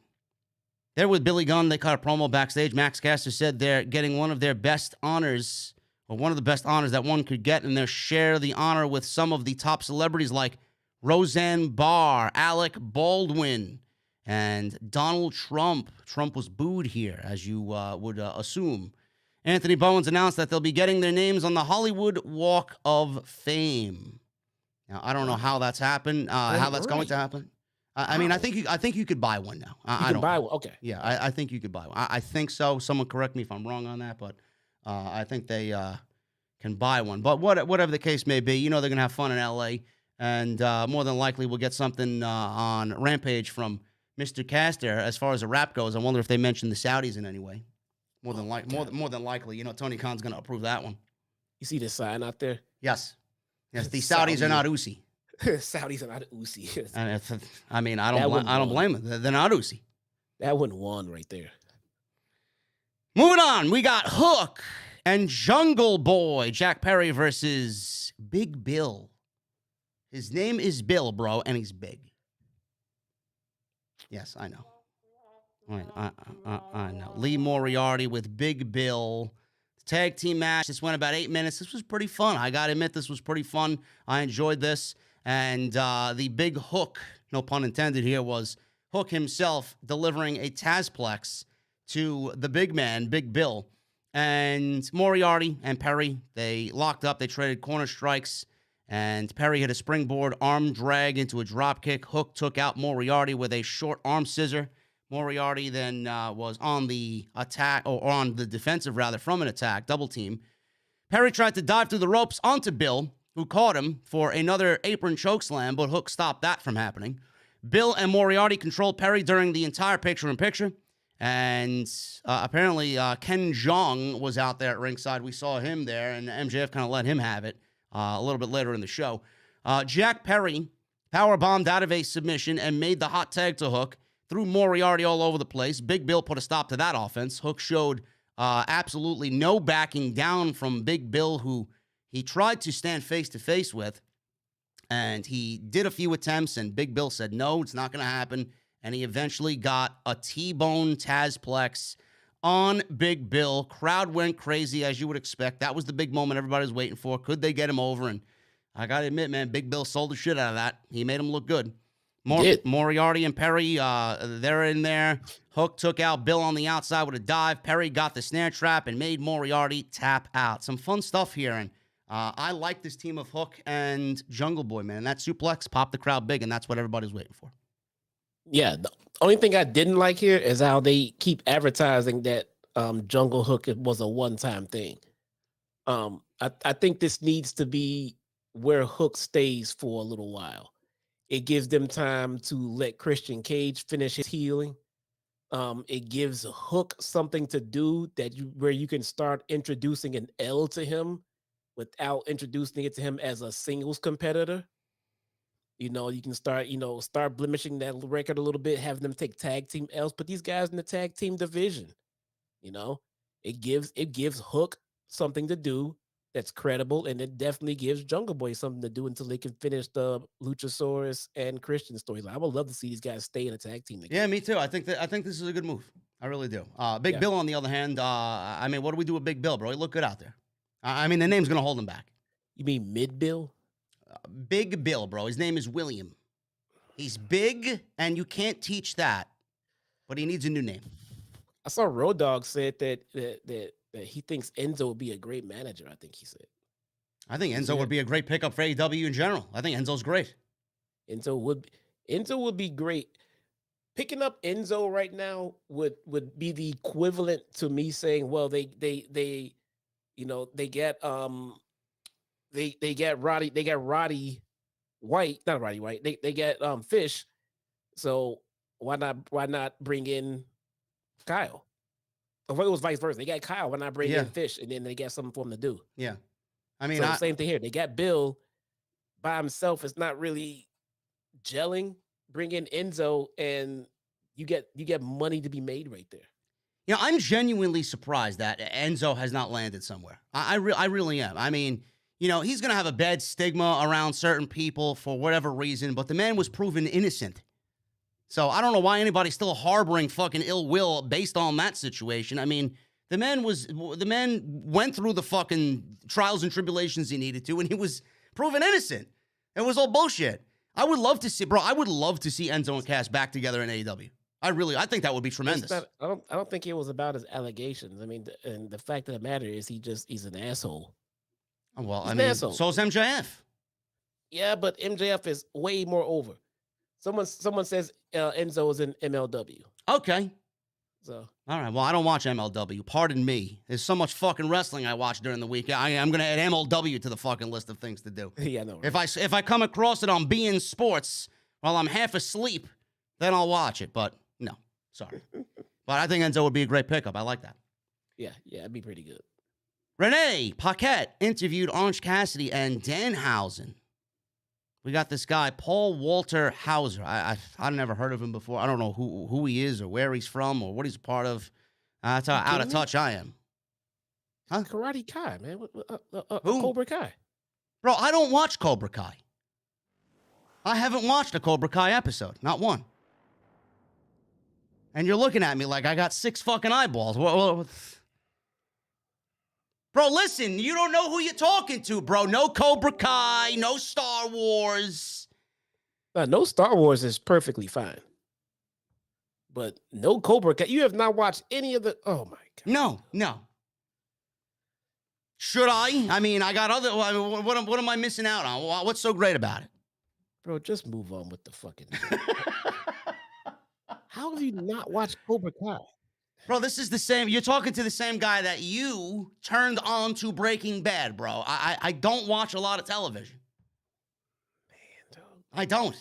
They're with Billy Gunn. They cut a promo backstage. Max Caster said they're getting one of their best honors, or one of the best honors that one could get, and they'll share the honor with some of the top celebrities like Roseanne Barr, Alec Baldwin, and Donald Trump. Trump was booed here, as you would assume. Anthony Bowens announced that they'll be getting their names on the Hollywood Walk of Fame. Now, I don't know how that's happened, how that's going to happen. I mean, I think you could buy one now. I don't buy one. Okay. Yeah, I think you could buy one. I think so. Someone correct me if I'm wrong on that, but I think they can buy one. But whatever the case may be, they're gonna have fun in LA, and more than likely we'll get something on Rampage from Mr. Caster as far as the rap goes. I wonder if they mentioned the Saudis in any way. More than likely, Tony Khan's gonna approve that one. You see the sign out there? Yes. The Saudis are not Uzi. Saudis are not Uzi. I mean, I don't blame them. They're not Uzi. That one won right there. Moving on, we got Hook and Jungle Boy, Jack Perry versus Big Bill. His name is Bill, bro, and he's big. Yes, I know. I know. Lee Moriarty with Big Bill. Tag team match. This went about 8 minutes. This was pretty fun. I got to admit, this was pretty fun. I enjoyed this. And the big hook, no pun intended here, was Hook himself delivering a Tazplex to the big man, Big Bill. And Moriarty and Perry, they locked up. They traded corner strikes. And Perry hit a springboard arm drag into a drop kick. Hook took out Moriarty with a short arm scissor. Moriarty then was on the attack, or on the defensive, rather, from an attack, double team. Perry tried to dive through the ropes onto Bill, who caught him for another apron chokeslam, but Hook stopped that from happening. Bill and Moriarty controlled Perry during the entire picture-in-picture, and apparently Ken Jeong was out there at ringside. We saw him there, and MJF kind of let him have it a little bit later in the show. Jack Perry powerbombed out of a submission and made the hot tag to Hook, threw Moriarty all over the place. Big Bill put a stop to that offense. Hook showed absolutely no backing down from Big Bill, who he tried to stand face-to-face with. And he did a few attempts, and Big Bill said, no, it's not going to happen. And he eventually got a T-bone Tazplex on Big Bill. Crowd went crazy, as you would expect. That was the big moment everybody was waiting for. Could they get him over? And I got to admit, man, Big Bill sold the shit out of that. He made him look good. Moriarty and Perry, they're in there. Hook took out Bill on the outside with a dive. Perry got the snare trap and made Moriarty tap out. Some fun stuff here, and I like this team of Hook and Jungle Boy, man. That suplex popped the crowd big, and that's what everybody's waiting for. Yeah, the only thing I didn't like here is how they keep advertising that Jungle Hook was a one-time thing. I think this needs to be where Hook stays for a little while. It gives them time to let Christian Cage finish his healing. It gives Hook something to do where you can start introducing an L to him without introducing it to him as a singles competitor. You can start blemishing that record a little bit, having them take tag team L's, put these guys in the tag team division. It gives Hook something to do that's credible, and it definitely gives Jungle Boy something to do until they can finish the Luchasaurus and Christian stories. I would love to see these guys stay in a tag team together. Yeah, me too. I think this is a good move. I really do. Big Bill, on the other hand, what do we do with Big Bill, bro? He looked good out there. The name's gonna hold him back. You mean Mid Bill? Big Bill, bro. His name is William. He's big, and you can't teach that, but he needs a new name. I saw Road Dogg said that he thinks Enzo would be a great manager. I think he said. I think Enzo would be a great pickup for AEW in general. I think Enzo's great. Enzo would be great. Picking up Enzo right now would be the equivalent to me saying, well, they get Roddy White, not Roddy White. They get Fish. So why not bring in Kyle? It was vice versa. They got Kyle. Why not bring in Fish, and then they got something for him to do? Yeah, same thing here. They got Bill by himself. It's not really gelling. Bring in Enzo, and you get money to be made right there. I'm genuinely surprised that Enzo has not landed somewhere. I really am. He's gonna have a bad stigma around certain people for whatever reason, but the man was proven innocent. So I don't know why anybody's still harboring fucking ill will based on that situation. The man went through the fucking trials and tribulations he needed to, and he was proven innocent. It was all bullshit. I would love to see Enzo and Cass back together in AEW. I think that would be tremendous. I don't think it was about his allegations. And the fact of the matter is he's an asshole. Well, so is MJF. Yeah, but MJF is way more over. Someone says Enzo is in MLW. Okay. So all right. Well, I don't watch MLW. Pardon me. There's so much fucking wrestling I watch during the week. I'm gonna add MLW to the fucking list of things to do. Yeah, no. Right? If I come across it on beIN Sports while I'm half asleep, then I'll watch it. But no, sorry. But I think Enzo would be a great pickup. I like that. Yeah, it'd be pretty good. Renee Paquette interviewed Orange Cassidy and Danhausen. We got this guy, Paul Walter Hauser. I've never heard of him before. I don't know who he is or where he's from or what he's a part of. That's how out of touch I am. Huh? Karate Kai, man. Who? Cobra Kai. Bro, I don't watch Cobra Kai. I haven't watched a Cobra Kai episode. Not one. And you're looking at me like I got 6 fucking eyeballs. Bro, listen, you don't know who you're talking to, bro. No Cobra Kai, no Star Wars. No Star Wars is perfectly fine. But no Cobra Kai. You have not watched any of the... Oh, my God. No. Should I? I got other... What am I missing out on? What's so great about it? Bro, just move on with the fucking... How have you not watched Cobra Kai? Bro, this is the same. You're talking to the same guy that you turned on to Breaking Bad, bro. I don't watch a lot of television. Man, dog. I don't.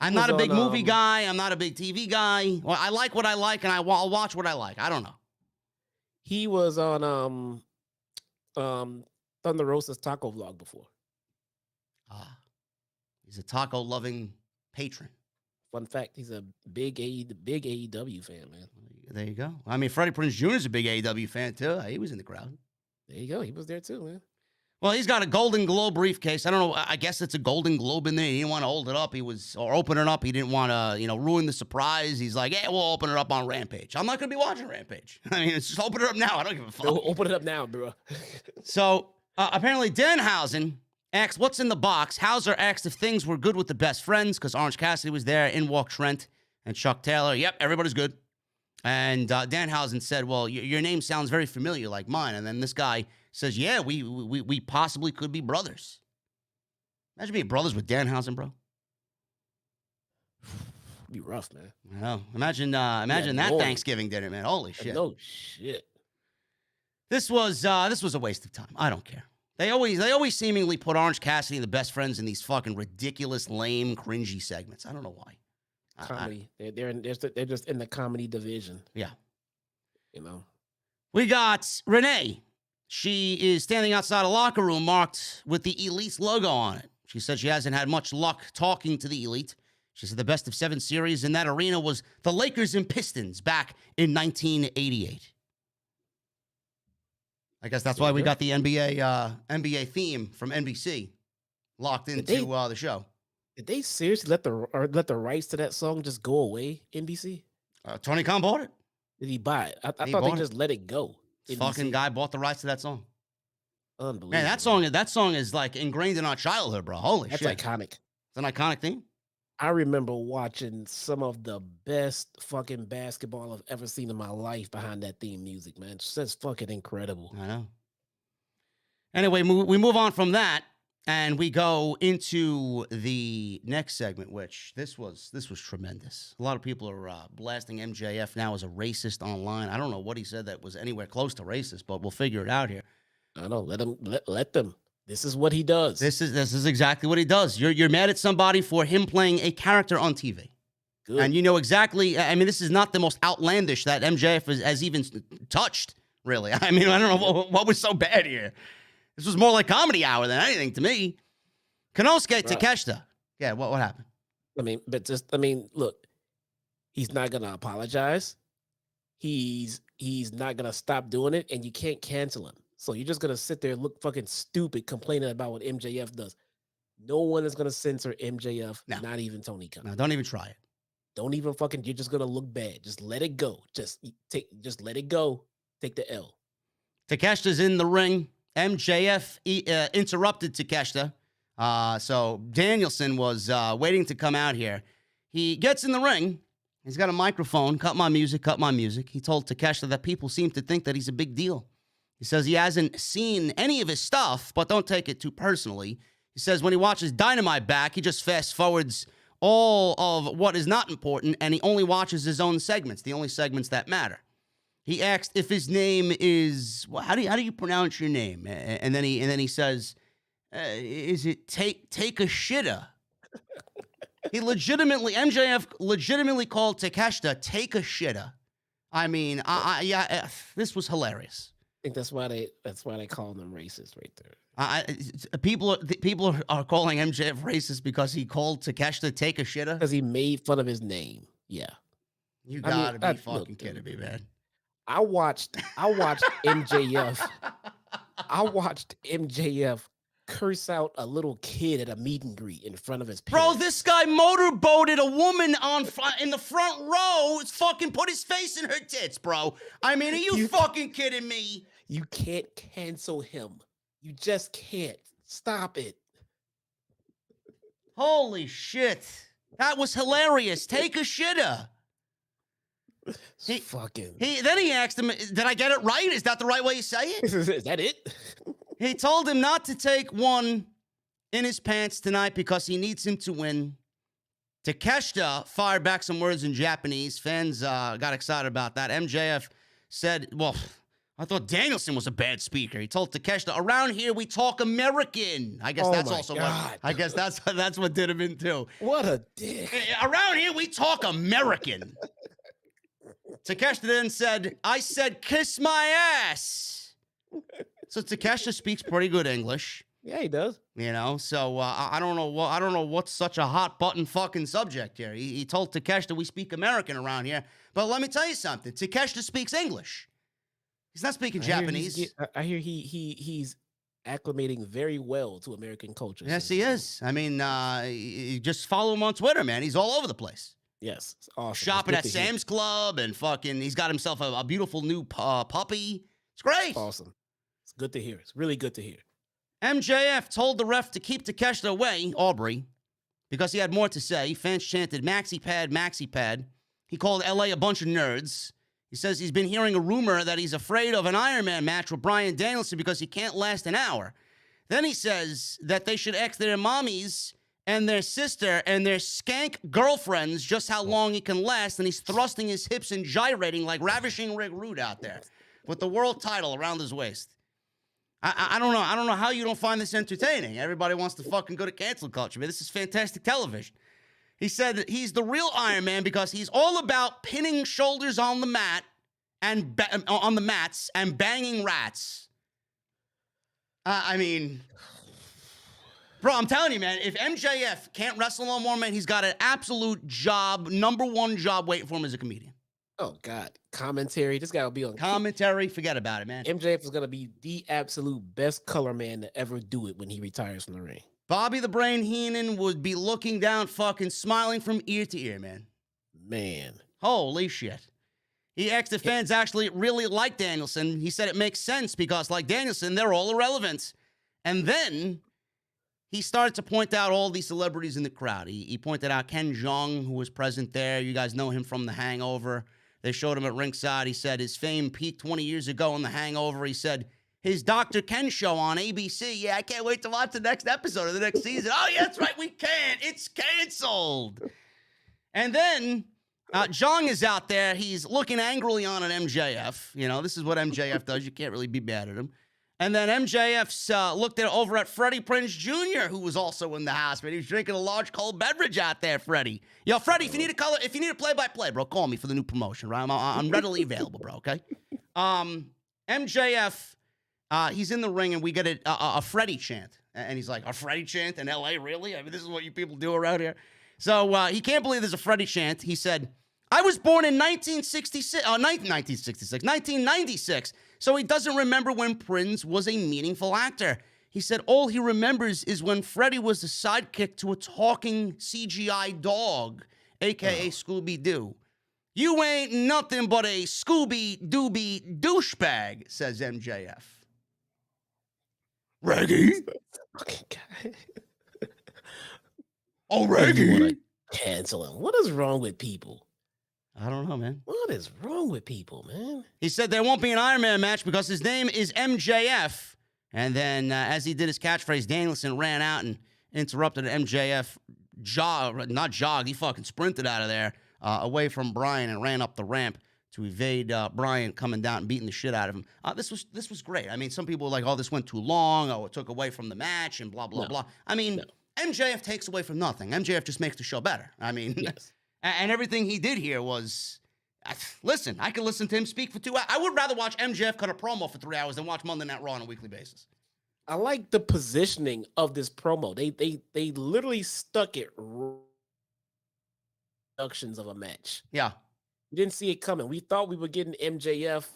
I'm not a big movie guy. I'm not a big TV guy. Well, I like what I like, and I'll watch what I like. I don't know. He was on Thunder Rosa's taco vlog before. He's a taco-loving patron. Fun fact, he's a big AEW fan, man. There you go. Freddie Prinze Jr. is a big AEW fan, too. He was in the crowd. There you go. He was there, too, man. Well, he's got a Golden Globe briefcase. I don't know. I guess it's a Golden Globe in there. He didn't want to hold it up. Or open it up. He didn't want to, ruin the surprise. He's like, yeah, we'll open it up on Rampage. I'm not going to be watching Rampage. I mean, it's just open it up now. I don't give a fuck. No, open it up now, bro. So, apparently Danhausen asked what's in the box. Hauser asked if things were good with the best friends because Orange Cassidy was there. In walked Trent and Chuck Taylor. Yep, everybody's good. And Danhausen said, well, your name sounds very familiar like mine. And then this guy says, yeah, we possibly could be brothers. Imagine being brothers with Danhausen, bro. Be rough, man. I know. Imagine that Lord. Thanksgiving dinner, man. Holy shit. No shit. This was a waste of time. I don't care. They always seemingly put Orange Cassidy and the best friends in these fucking ridiculous, lame, cringy segments. I don't know why. Comedy. They're just in the comedy division. Yeah. We got Renee. She is standing outside a locker room marked with the Elite's logo on it. She said she hasn't had much luck talking to the Elite. She said the best of 7 series in that arena was the Lakers and Pistons back in 1988. I guess that's why we got the NBA theme from NBC locked into the show. Did they seriously let the rights to that song just go away, NBC? Tony Khan bought it. Did he buy it? I thought they just let it go. Fucking guy bought the rights to that song. Unbelievable. Man, that song is like ingrained in our childhood, bro. Holy shit. That's iconic. It's an iconic theme. I remember watching some of the best fucking basketball I've ever seen in my life behind that theme music, man. It's just fucking incredible. I know. Anyway, we move on from that, and we go into the next segment, which this was tremendous. A lot of people are blasting MJF now as a racist online. I don't know what he said that was anywhere close to racist, but we'll figure it out here. I know. Let them. This is what he does. This is exactly what he does. You're mad at somebody for him playing a character on TV. Good. And you know exactly. I mean, this is not the most outlandish that MJF has even touched, really. I mean, I don't know what was so bad here. This was more like Comedy Hour than anything to me. Konosuke Takeshita. Yeah, what happened? Look, he's not gonna apologize. He's not gonna stop doing it, and you can't cancel him. So you're just gonna sit there and look fucking stupid complaining about what MJF does. No one is gonna censor MJF, not even Tony Khan. No, don't even try it. Don't even fucking. You're just gonna look bad. Just let it go. Just let it go. Take the L. Takeshita's in the ring. MJF interrupted Takeshita. So Danielson was waiting to come out here. He gets in the ring. He's got a microphone. Cut my music, cut my music. He told Takeshita that people seem to think that he's a big deal. He says he hasn't seen any of his stuff, but don't take it too personally. He says when he watches Dynamite back, he just fast forwards all of what is not important, and he only watches his own segments, the only segments that matter. He asked if his name is, how do you pronounce your name? And then he says, is it Takeshita? MJF legitimately called Takeshita Takeshita. I mean, this was hilarious. I think that's why they call them racist right there. People are calling MJF racist because he called Takeshita Takeshita because he made fun of his name. Yeah, you gotta be fucking kidding me, man. I watched MJF. I watched MJF curse out a little kid at a meet and greet in front of his parents. Bro, this guy motorboated a woman in the front row. It's fucking put his face in her tits, bro. I mean, are you fucking kidding me? You can't cancel him. You just can't. Stop it. Holy shit. That was hilarious. Take a shitter. Then he asked him, did I get it right? Is that the right way you say it? Is that it? He told him not to take one in his pants tonight because he needs him to win. Takeshita fired back some words in Japanese. Fans got excited about that. MJF said, well, I thought Danielson was a bad speaker. He told Takeshita, around here we talk American. I guess that's also what that's what did him in too. What a dick. Around here we talk American. Takeshita then said, I said kiss my ass. So Takeshita speaks pretty good English. Yeah, he does. You know, so I don't know what's such a hot button fucking subject here. He told Takeshita we speak American around here. But let me tell you something. Takeshita speaks English. He's not speaking Japanese. I hear he's acclimating very well to American culture. Yes, he is. I mean, you just follow him on Twitter, man. He's all over the place. Yes, it's awesome. Shopping at Sam's Club and fucking, he's got himself a beautiful new puppy. It's great. It's awesome. It's good to hear. It's really good to hear. MJF told the ref to keep Takeshita away, Aubrey, because he had more to say. Fans chanted, "Maxi pad, Maxi pad." He called LA a bunch of nerds. He says he's been hearing a rumor that he's afraid of an Iron Man match with Bryan Danielson because he can't last an hour. Then he says that they should ask their mommies and their sister and their skank girlfriends just how long he can last, and he's thrusting his hips and gyrating like Ravishing Rick Rude out there with the world title around his waist. I don't know. I don't know how you don't find this entertaining. Everybody wants to fucking go to cancel culture, man. This is fantastic television. He said that he's the real Iron Man because he's all about pinning shoulders on the mat and on the mats and banging rats. I mean, bro, I'm telling you, man, if MJF can't wrestle no more, man, he's got an absolute job, number one job waiting for him as a comedian. Oh, God. Commentary. This guy will be on commentary. Forget about it, man. MJF is going to be the absolute best color man to ever do it when he retires from the ring. Bobby the Brain Heenan would be looking down, fucking smiling from ear to ear, man. Man. Holy shit. He asked if fans actually really like Danielson. He said it makes sense because, like Danielson, they're all irrelevant. And then he started to point out all these celebrities in the crowd. He pointed out Ken Jeong, who was present there. You guys know him from The Hangover. They showed him at ringside. He said his fame peaked 20 years ago in The Hangover. He said his Dr. Ken show on ABC. Yeah, I can't wait to watch the next episode of the next season. Oh, yeah, that's right. We can't. It's canceled. And then Jeong is out there. He's looking angrily on an MJF. You know, this is what MJF does. You can't really be mad at him. And then MJF's looked over at Freddie Prinze Jr., who was also in the house, man. He was drinking a large cold beverage out there, Freddie. Yo, Freddie, if you need a play-by-play, bro, call me for the new promotion, right? I'm readily available, bro, okay? MJF, he's in the ring, and we get a Freddie chant. And he's like, a Freddie chant in L.A., really? I mean, this is what you people do around here? So he can't believe there's a Freddie chant. He said, I was born in 1996, so he doesn't remember when Prinze was a meaningful actor. He said all he remembers is when Freddie was the sidekick to a talking CGI dog, a.k.a. Scooby-Doo. You ain't nothing but a Scooby-Dooby douchebag, says MJF. Reggie? Fucking guy. Oh, Reggie? Cancel him. What is wrong with people? I don't know, man. What is wrong with people, man? He said there won't be an Iron Man match because his name is MJF. And then as he did his catchphrase, Danielson ran out and interrupted MJF. Not jogged. He fucking sprinted out of there away from Bryan and ran up the ramp to evade Bryan coming down and beating the shit out of him. This was great. I mean, some people were like, oh, this went too long. Oh, it took away from the match and blah, blah, blah. I mean, MJF takes away from nothing. MJF just makes the show better. I mean, yes. And everything he did here was, listen, I could listen to him speak for 2 hours. I would rather watch MJF cut a promo for 3 hours than watch Monday Night Raw on a weekly basis. I like the positioning of this promo. They literally stuck it productions of a match. Yeah. We didn't see it coming. We thought we were getting MJF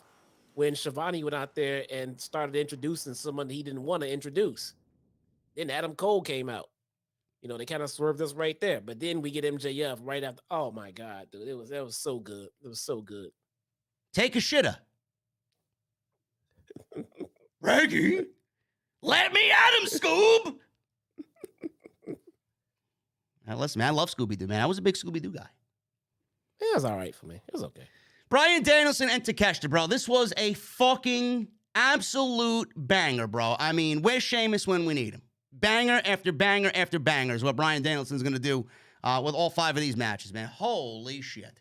when Shivani went out there and started introducing someone he didn't want to introduce. Then Adam Cole came out. You know, they kind of swerved us right there. But then we get MJF right after. Oh my God, dude. That was so good. It was so good. Take a shitter. Reggie, let me at him, Scoob. Now, listen, man, I love Scooby-Doo, man. I was a big Scooby-Doo guy. It was all right for me. It was okay. Bryan Danielson and Takeshita, bro. This was a fucking absolute banger, bro. I mean, where's Sheamus when we need him? Banger after banger after banger is what Bryan Danielson's going to do with all 5 of these matches, man. Holy shit.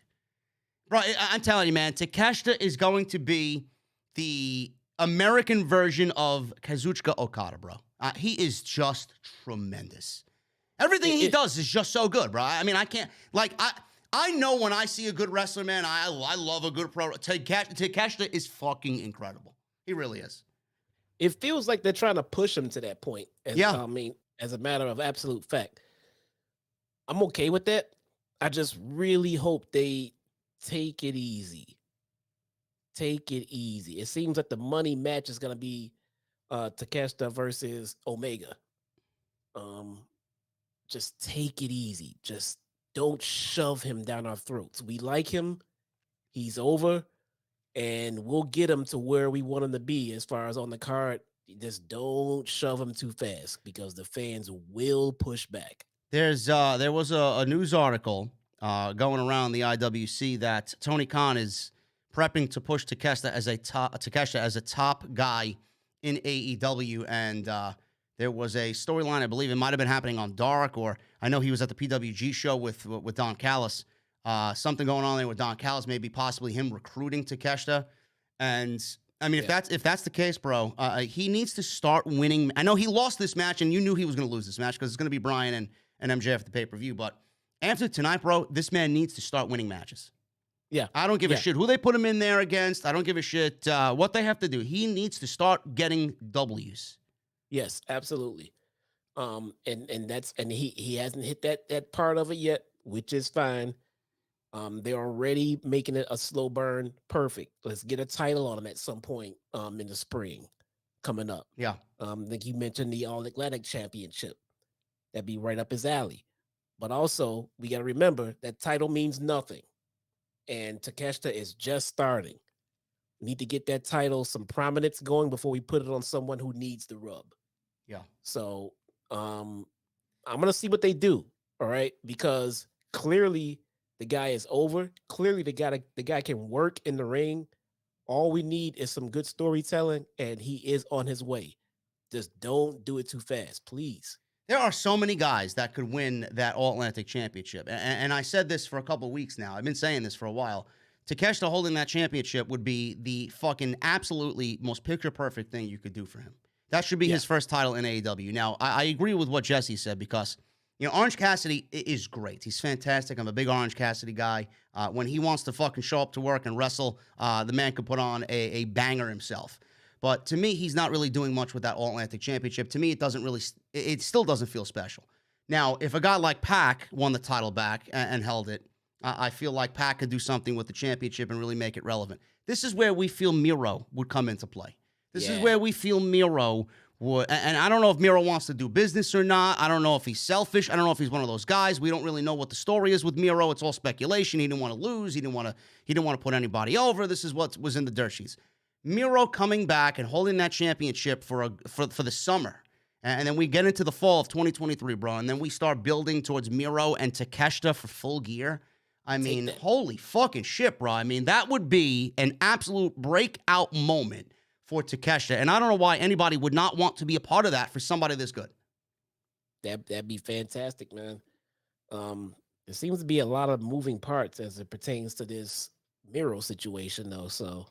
Bro, I'm telling you, man, Takeshita is going to be the American version of Kazuchika Okada, bro. He is just tremendous. Everything he does is just so good, bro. I mean, I can't, like, I know when I see a good wrestler, man, I love a good pro. Takeshita is fucking incredible. He really is. It feels like they're trying to push him to that point. I mean, as a matter of absolute fact. I'm okay with that. I just really hope they take it easy. Take it easy. It seems like the money match is going to be Takeshita versus Omega. Just take it easy. Just don't shove him down our throats. We like him. He's over, and we'll get him to where we want him to be as far as on the card. Just don't shove him too fast because the fans will push back. There was a news article going around the IWC that Tony Khan is prepping to push Takeshita as a top guy in AEW, and there was a storyline, I believe it might have been happening on Dark, or I know he was at the PWG show with Don Callis. Something going on there with Don Callis, maybe possibly him recruiting Takeshita. And I mean, if that's the case, bro, he needs to start winning. I know he lost this match, and you knew he was going to lose this match because it's going to be Bryan and MJF at the pay-per-view. But after tonight, bro, this man needs to start winning matches. Yeah. I don't give a shit who they put him in there against. I don't give a shit what they have to do. He needs to start getting W's. Yes, absolutely. And he hasn't hit that part of it yet, which is fine. They're already making it a slow burn. Perfect. Let's get a title on him at some point in the spring coming up. Yeah. Like you mentioned, the All Atlantic Championship. That'd be right up his alley. But also, we got to remember that title means nothing. And Takeshita is just starting. We need to get that title some prominence going before we put it on someone who needs the rub. Yeah. So I'm gonna see what they do. All right, because clearly the guy is over. Clearly the guy can work in the ring. All we need is some good storytelling, and he is on his way. Just don't do it too fast, please. There are so many guys that could win that All-Atlantic Championship. And I said this for a couple of weeks now. I've been saying this for a while. Takeshita holding that championship would be the fucking absolutely most picture-perfect thing you could do for him. That should be his first title in AEW. Now, I agree with what Jesse said because, you know, Orange Cassidy is great. He's fantastic. I'm a big Orange Cassidy guy. When he wants to fucking show up to work and wrestle, the man could put on a banger himself. But to me, he's not really doing much with that All-Atlantic Championship. To me, it still doesn't feel special. Now, if a guy like Pac won the title back and held it, I feel like Pac could do something with the championship and really make it relevant. This is where we feel Miro would come into play. This is where we feel Miro would, and I don't know if Miro wants to do business or not. I don't know if he's selfish. I don't know if he's one of those guys. We don't really know what the story is with Miro. It's all speculation. He didn't want to lose. He didn't want to put anybody over. This is what was in the dirt sheets. Miro coming back and holding that championship for the summer. And then we get into the fall of 2023, bro. And then we start building towards Miro and Takeshita for Full Gear. I mean, holy fucking shit, bro. I mean, that would be an absolute breakout moment for Takeshita. And I don't know why anybody would not want to be a part of that for somebody this good. That'd be fantastic, man. There seems to be a lot of moving parts as it pertains to this Miro situation, though. So,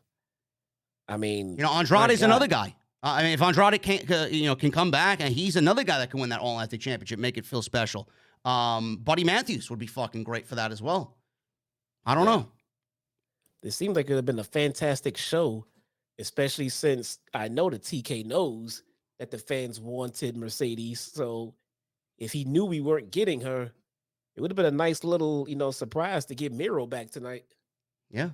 I mean, you know, Andrade's another guy. I mean, if Andrade can come back, and he's another guy that can win that All-Atlantic Championship, make it feel special. Buddy Matthews would be fucking great for that as well. I don't know. It seems like it would have been a fantastic show, especially since I know that TK knows that the fans wanted Mercedes. So if he knew we weren't getting her, it would have been a nice little, surprise to get Miro back tonight. Yeah.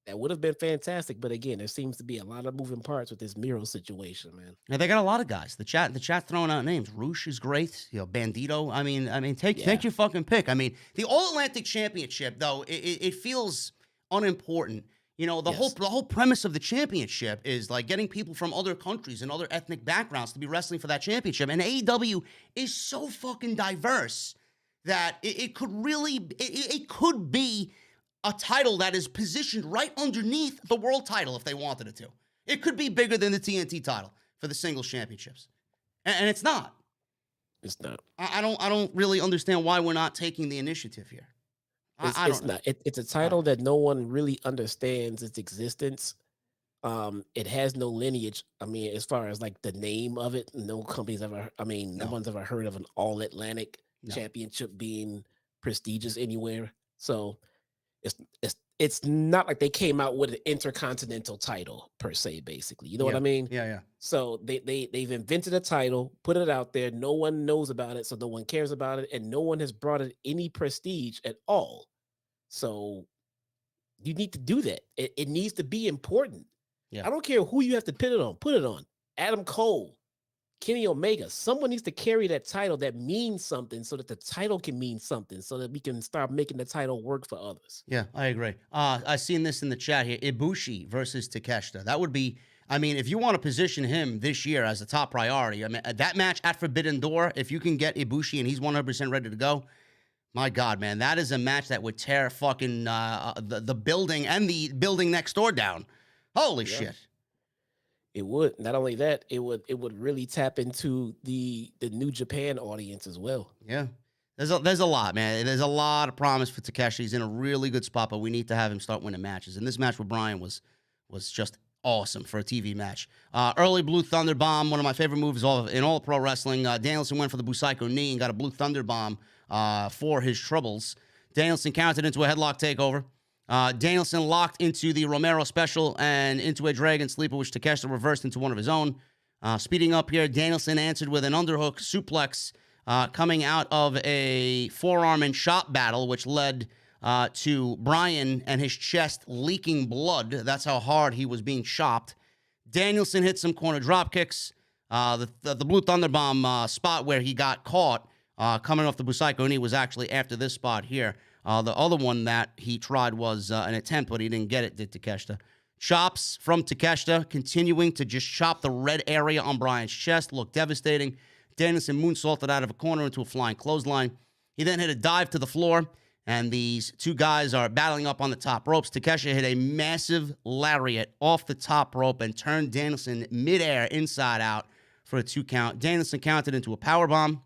That would have been fantastic. But again, there seems to be a lot of moving parts with this Miro situation, man. Yeah, they got a lot of guys. The chat throwing out names. Roosh is great. Bandito. I mean, take your fucking pick. I mean, the All-Atlantic Championship, though, it feels unimportant. You know, the whole premise of the championship is like getting people from other countries and other ethnic backgrounds to be wrestling for that championship. And AEW is so fucking diverse that it could be a title that is positioned right underneath the world title if they wanted it to. It could be bigger than the TNT title for the singles championships. And it's not. It's not. I don't really understand why we're not taking the initiative here. It's not. It's a title that no one really understands its existence. It has no lineage. I mean, as far as like the name of it, no one's ever heard of an All Atlantic Championship being prestigious anywhere. So it's not like they came out with an intercontinental title per se, basically. You know what I mean? Yeah. So they've invented a title, put it out there. No one knows about it, so no one cares about it, and no one has brought it any prestige at all. So you need to do that. It needs to be important. Yeah. I don't care who you have to put it on. Put it on. Adam Cole, Kenny Omega. Someone needs to carry that title that means something so that the title can mean something so that we can start making the title work for others. Yeah, I agree. I seen this in the chat here. Ibushi versus Takeshita. That would be, I mean, if you want to position him this year as a top priority, I mean, that match at Forbidden Door, if you can get Ibushi and he's 100% ready to go, my God, man, that is a match that would tear fucking the building and the building next door down. Holy shit. It would. Not only that, it would really tap into the New Japan audience as well. Yeah. There's a lot, man. There's a lot of promise for Takeshi. He's in a really good spot, but we need to have him start winning matches. And this match with Bryan was just awesome for a TV match. Early Blue Thunder Bomb, one of my favorite moves in all pro wrestling. Danielson went for the Busaiku knee and got a Blue Thunder Bomb for his troubles. Danielson countered into a headlock takeover. Danielson locked into the Romero special and into a Dragon Sleeper, which Takeshita reversed into one of his own. Speeding up here, Danielson answered with an underhook suplex coming out of a forearm and chop battle, which led to Bryan and his chest leaking blood. That's how hard he was being chopped. Danielson hit some corner drop kicks. The Blue Thunder Bomb spot where he got caught coming off the Busaiku knee was actually after this spot here. The other one that he tried was an attempt, but he didn't get it, did Takeshita. Chops from Takeshita, continuing to just chop the red area on Bryan's chest. Looked devastating. Danielson moonsaulted out of a corner into a flying clothesline. He then hit a dive to the floor, and these two guys are battling up on the top ropes. Takeshita hit a massive lariat off the top rope and turned Danielson midair inside out for a 2 count. Danielson counted into a powerbomb,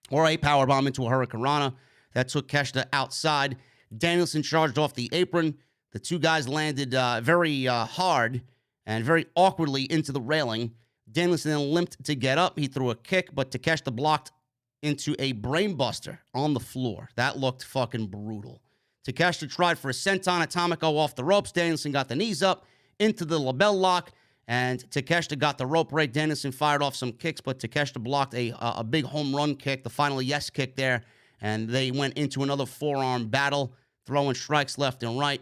or a powerbomb into a Hurricane Rana. That took Takeshita outside. Danielson charged off the apron. The two guys landed very hard and very awkwardly into the railing. Danielson then limped to get up. He threw a kick, but Takeshita blocked into a brainbuster on the floor. That looked fucking brutal. Takeshita tried for a senton atomico off the ropes. Danielson got the knees up into the label lock, and Takeshita got the rope break. Danielson fired off some kicks, but Takeshita blocked a big home run kick, the final yes kick there. And they went into another forearm battle, throwing strikes left and right.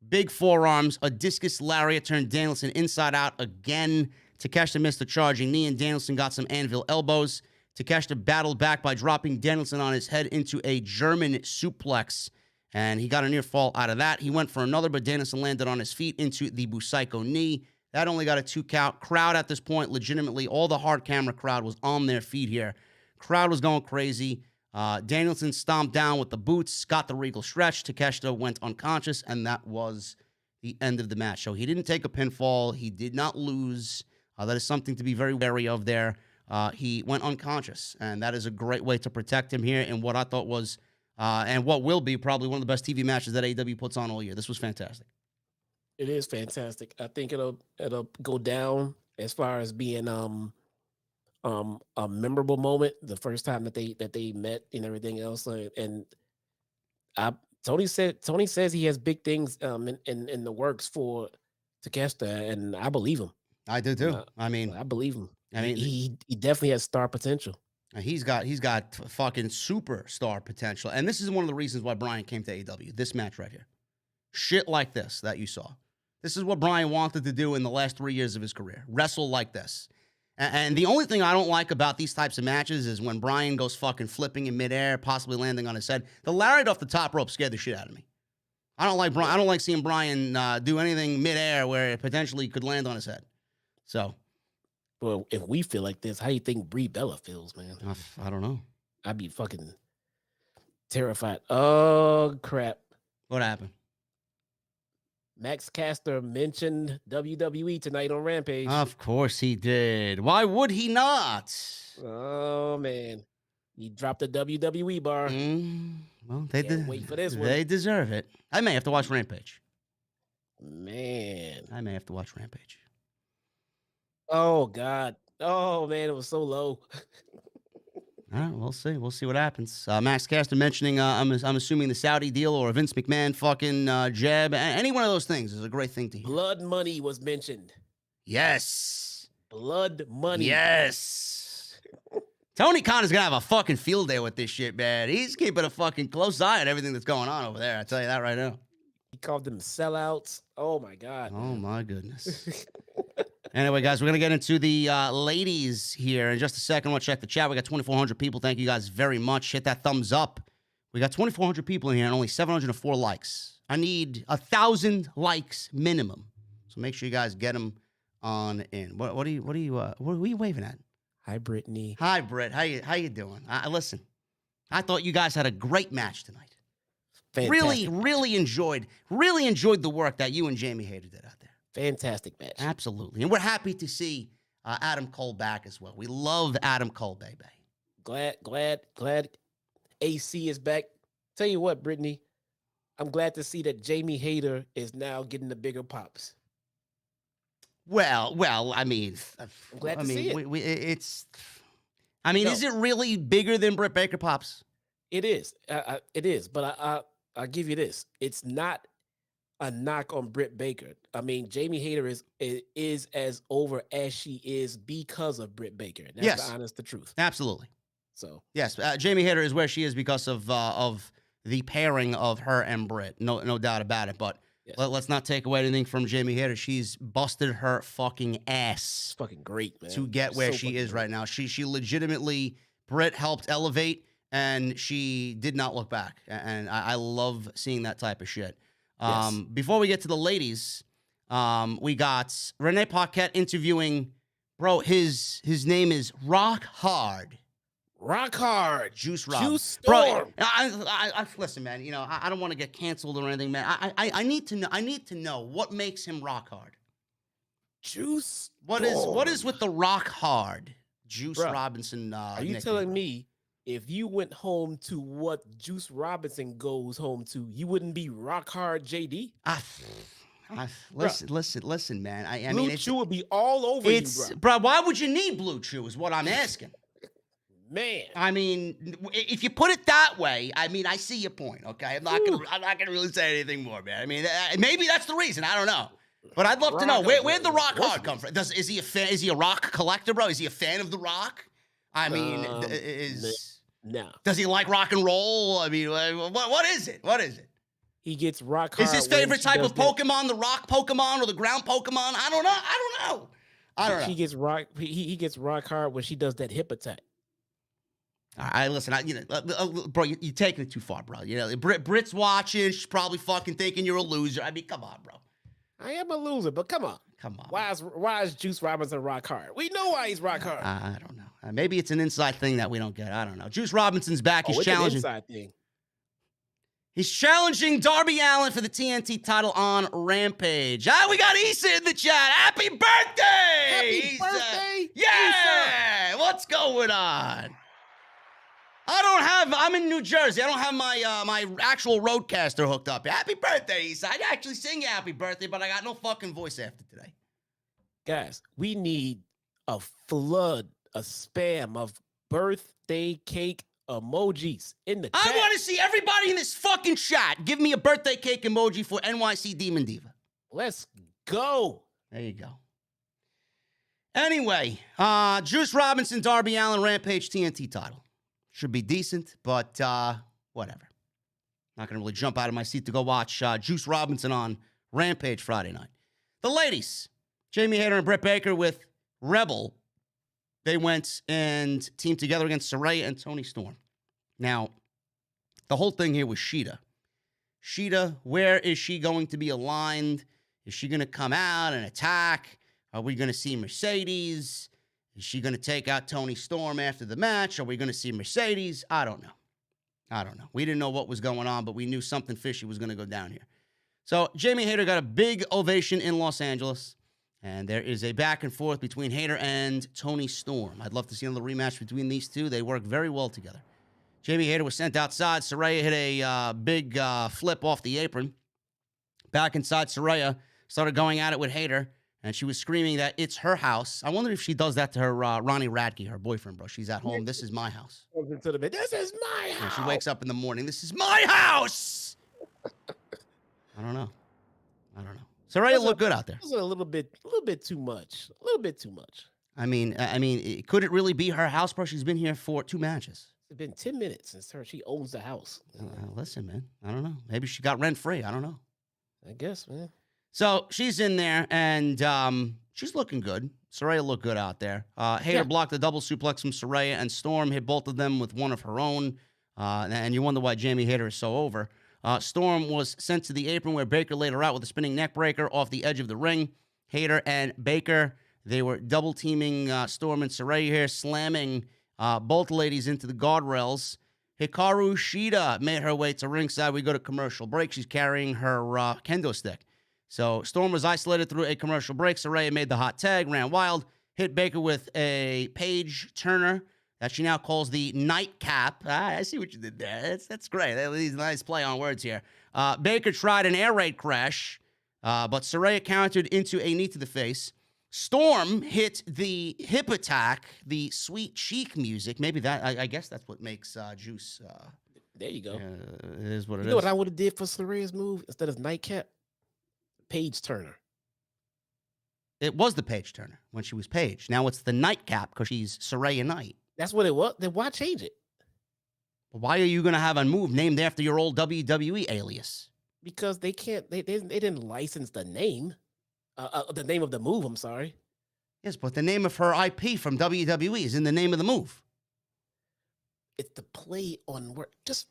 Big forearms, a discus lariat turned Danielson inside out again. Takeshita missed a charging knee, and Danielson got some anvil elbows. Takeshita battled back by dropping Danielson on his head into a German suplex, and he got a near fall out of that. He went for another, but Danielson landed on his feet into the Busaiku knee. That only got a 2 count. Crowd at this point, legitimately, all the hard camera crowd was on their feet here. Crowd was going crazy. Danielson stomped down with the boots, got the regal stretch. Takeshita went unconscious, and that was the end of the match. So he didn't take a pinfall. He did not lose. That is something to be very wary of there. He went unconscious, and that is a great way to protect him here in what I thought was, and what will be probably one of the best TV matches that AEW puts on all year. This was fantastic. It is fantastic. I think it'll go down as far as being a memorable moment, the first time that they met and everything else. And Tony says he has big things in the works for Takeshita, and I believe him. I do too. I believe him. I mean, he definitely has star potential. He's got fucking superstar potential, and this is one of the reasons why Bryan came to AEW. This match right here, shit like this that you saw. This is what Bryan wanted to do in the last 3 years of his career: wrestle like this. And the only thing I don't like about these types of matches is when Bryan goes fucking flipping in midair, possibly landing on his head. The lariat off the top rope scared the shit out of me. I don't like seeing Bryan do anything midair where it potentially could land on his head. So, well, if we feel like this, how do you think Brie Bella feels, man? I don't know. I'd be fucking terrified. Oh crap! What happened? Max Caster mentioned WWE tonight on Rampage. Of course he did. Why would he not? Oh, man. He dropped the WWE bar. Well, they did. Wait for this one. They deserve it. I may have to watch Rampage. Man. I may have to watch Rampage. Oh, God. Oh, man, it was so low. All right, we'll see. We'll see what happens. Max Caster mentioning, I'm assuming the Saudi deal or a Vince McMahon fucking jab. Any one of those things is a great thing to hear. Blood money was mentioned. Yes. Blood money. Yes. Tony Khan is going to have a fucking field day with this shit, man. He's keeping a fucking close eye on everything that's going on over there. I tell you that right now. He called them sellouts. Oh my God. Oh my goodness. Anyway, guys, we're going to get into the ladies here in just a second. I want to check the chat. We got 2,400 people. Thank you guys very much. Hit that thumbs up. We got 2,400 people in here and only 704 likes. I need 1,000 likes minimum. So make sure you guys get them on in. What are you waving at? Hi, Brittany. Hi, Britt. How you doing? Listen, I thought you guys had a great match tonight. Fantastic. Really enjoyed the work that you and Jamie Hayter did out there. Fantastic match. Absolutely. And we're happy to see Adam Cole back as well. We love Adam Cole, baby. Glad AC is back. Tell you what, Brittany, I'm glad to see that Jamie Hayter is now getting the bigger pops. Well, I mean, I'm glad to see it. Is it really bigger than Britt Baker pops? It is. It is. But I'll give you this. It's not a knock on Britt Baker. I mean, Jamie Hayter is as over as she is because of Britt Baker. That's the honest truth. Absolutely. So yes, Jamie Hayter is where she is because of the pairing of her and Britt. No doubt about it. But let's not take away anything from Jamie Hayter. She's busted her fucking ass. It's fucking great, man. To get where she is right now. She legitimately, Britt helped elevate, and she did not look back. And I love seeing that type of shit. Before we get to the ladies, we got Renee Paquette interviewing, bro, his name is Rock Hard. Juice Rob. Juice Storm. Bro, I listen, man, I don't want to get canceled or anything, man. I need to know what makes him Rock Hard. Juice What is with the Rock Hard Juice Robinson are you telling me if you went home to what Juice Robinson goes home to, you wouldn't be Rock Hard JD? Listen, man. I Blue mean, Chew would be all over you, bro. Why would you need Blue Chew is what I'm asking. Man. I mean, if you put it that way, I mean, I see your point, okay? I'm not gonna really say anything more, man. I mean, maybe that's the reason. I don't know. But I'd love to know, where'd the Rock Hard come from? Is he a fan? Is he a rock collector, bro? Is he a fan of The Rock? I mean, no. Does he like rock and roll? I mean, what is it? What is it? He gets Rock Hard. Is his favorite type of Pokemon the rock Pokemon or the ground Pokemon? I don't know. He gets Rock Hard when she does that hip attack. All right, listen, bro, you're taking it too far, bro. Brit's watching. She's probably fucking thinking you're a loser. I mean, come on, bro. I am a loser, but come on. Why is Juice Robinson Rock Hard? We know why he's Rock Hard. I don't know. Maybe it's an inside thing that we don't get. I don't know. Juice Robinson's back. He's challenging. An inside thing. He's challenging Darby Allin for the TNT title on Rampage. We got Issa in the chat. Happy birthday! Happy birthday! Yeah! Issa. What's going on? I'm in New Jersey. I don't have my actual roadcaster hooked up. Happy birthday, Issa. I'd actually sing you happy birthday, but I got no fucking voice after today. Guys, we need a flood, a spam of birthday cake emojis in the chat. I want to see everybody in this fucking chat give me a birthday cake emoji for NYC Demon Diva. Let's go. There you go. Anyway, Juice Robinson, Darby Allin, Rampage TNT title. Should be decent, but whatever. Not going to really jump out of my seat to go watch Juice Robinson on Rampage Friday night. The ladies, Jamie Hayter and Britt Baker with Rebel. They went and teamed together against Saraya and Toni Storm. Now, the whole thing here was Shida. Shida, where is she going to be aligned? Is she going to come out and attack? Are we going to see Mercedes? Is she going to take out Toni Storm after the match? Are we going to see Mercedes? I don't know. We didn't know what was going on, but we knew something fishy was going to go down here. So Jamie Hayter got a big ovation in Los Angeles, and there is a back and forth between Hayter and Toni Storm. I'd love to see another rematch between these two. They work very well together. Jamie Hayter was sent outside. Saraya hit a big flip off the apron. Back inside, Saraya started going at it with Hayter. And she was screaming that it's her house. I wonder if she does that to her Ronnie Radke, her boyfriend, bro. She's at home. This is my house. This is my house. And she wakes up in the morning. This is my house. I don't know. Saraya looked good out there. It was a little bit too much. A little bit too much. I mean, could it really be her house, bro? She's been here for 2 matches. It's been 10 minutes since she owns the house. Listen, man. I don't know. Maybe she got rent free. I don't know. I guess, man. So she's in there, and she's looking good. Saraya looked good out there. Hayter blocked the double suplex from Saraya, and Storm hit both of them with one of her own. And you wonder why Jamie Hayter is so over. Storm was sent to the apron where Baker laid her out with a spinning neck breaker off the edge of the ring. Hayter and Baker, they were double teaming Storm and Saraya here, slamming both ladies into the guardrails. Hikaru Shida made her way to ringside. We go to commercial break. She's carrying her kendo stick. So Storm was isolated through a commercial break. Saraya made the hot tag, ran wild, hit Baker with a Page Turner that she now calls the nightcap. I see what you did there. That's great. These nice play on words here. Baker tried an air raid crash, but Saraya countered into a knee to the face. Storm hit the hip attack, the sweet chic music. Maybe that, I guess that's what makes Juice. There you go. It is what it is. You know what I would have did for Saraya's move instead of nightcap? Page Turner. It was the Page Turner when she was Paige. Now it's the nightcap because she's Saraya Knight. That's what it was. Then why change it? Why are you going to have a move named after your old WWE alias? Because they can't. They didn't license the name. The name of the move. I'm sorry. Yes, but the name of her IP from WWE is in the name of the move. It's the play on word. Just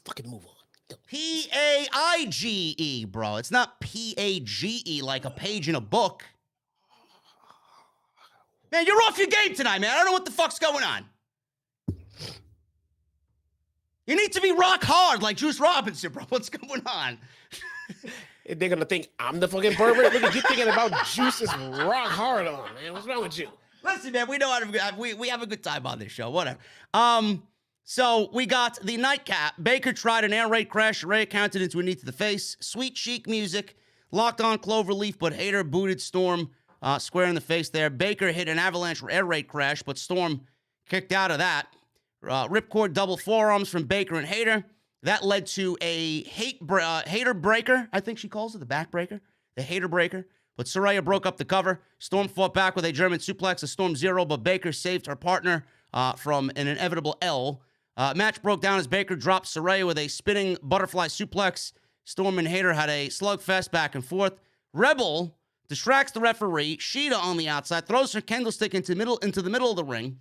fucking move on. P-A-I-G-E, bro. It's not P-A-G-E like a page in a book. Man, you're off your game tonight, man. I don't know what the fuck's going on. You need to be rock hard like Juice Robinson, bro. What's going on? They're going to think I'm the fucking pervert. Look at you thinking about Juice's rock hard on, man. What's wrong with you? Listen, man, we know how to, we have a good time on this show. Whatever. So we got the nightcap. Baker tried an air raid crash. Ray counted into a knee to the face. Sweet chic music. Locked on Cloverleaf, but Hayter booted Storm square in the face there. Baker hit an avalanche air raid crash, but Storm kicked out of that. Ripcord double forearms from Baker and Hayter. That led to a Hayter breaker. I think she calls it the back breaker. The Hayter breaker. But Saraya broke up the cover. Storm fought back with a German suplex, a Storm Zero, but Baker saved her partner from an inevitable L. Match broke down as Baker dropped Saraya with a spinning butterfly suplex. Storm and Hayter had a slugfest back and forth. Rebel distracts the referee. Shida on the outside throws her candlestick into the middle of the ring.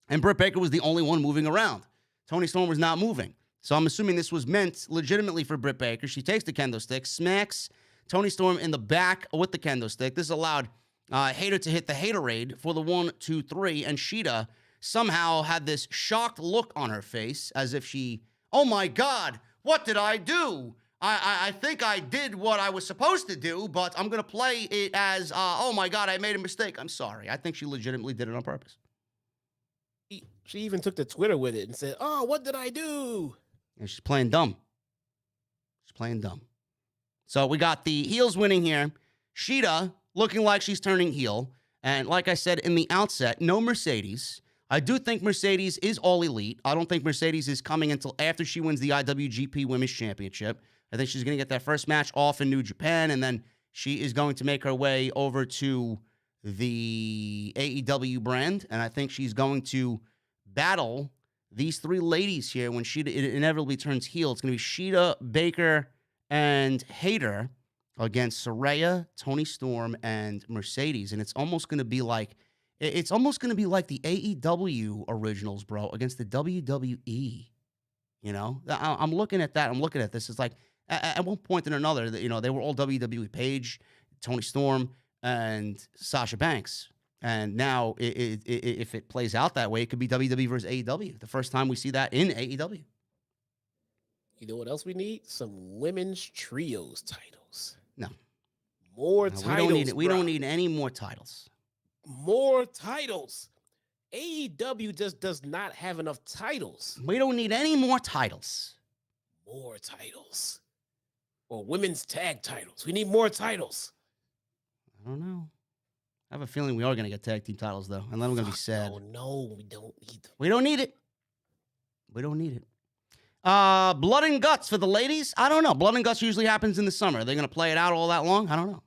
And Britt Baker was the only one moving around. Toni Storm was not moving. So I'm assuming this was meant legitimately for Britt Baker. She takes the kendo stick, smacks Toni Storm in the back with the kendo stick. This allowed Hayter to hit the Haterade for the 1, 2, 3, and Shida somehow had this shocked look on her face as if she, oh my God, what did I do? I think I did what I was supposed to do, but I'm going to play it as, oh my God, I made a mistake. I'm sorry. I think she legitimately did it on purpose. She even took to Twitter with it and said, oh, what did I do? And she's playing dumb. She's playing dumb. So we got the heels winning here. Shida looking like she's turning heel. And like I said in the outset, no Mercedes. I do think Mercedes is all elite. I don't think Mercedes is coming until after she wins the IWGP Women's Championship. I think she's going to get that first match off in New Japan, and then she is going to make her way over to the AEW brand, and I think she's going to battle these three ladies here when Shida inevitably turns heel. It's going to be Shida, Baker, and Hayter against Saraya, Toni Storm, and Mercedes, and it's almost going to be like the AEW originals, bro, against the WWE. You know, I'm looking at that. I'm looking at this. It's like at one point and another, you know, they were all WWE. Paige, Toni Storm, and Sasha Banks. And now, if it plays out that way, it could be WWE versus AEW. The first time we see that in AEW. You know what else we need? Some women's trios titles. No. More titles. We don't need any more titles. More titles. AEW just does not have enough titles. We don't need any more titles. More titles. Or women's tag titles. We need more titles. I don't know. I have a feeling we are going to get tag team titles, though. And then I'm going to be sad. No, we don't need them. We don't need it. We don't need it. Blood and Guts for the ladies? I don't know. Blood and Guts usually happens in the summer. Are they going to play it out all that long? I don't know.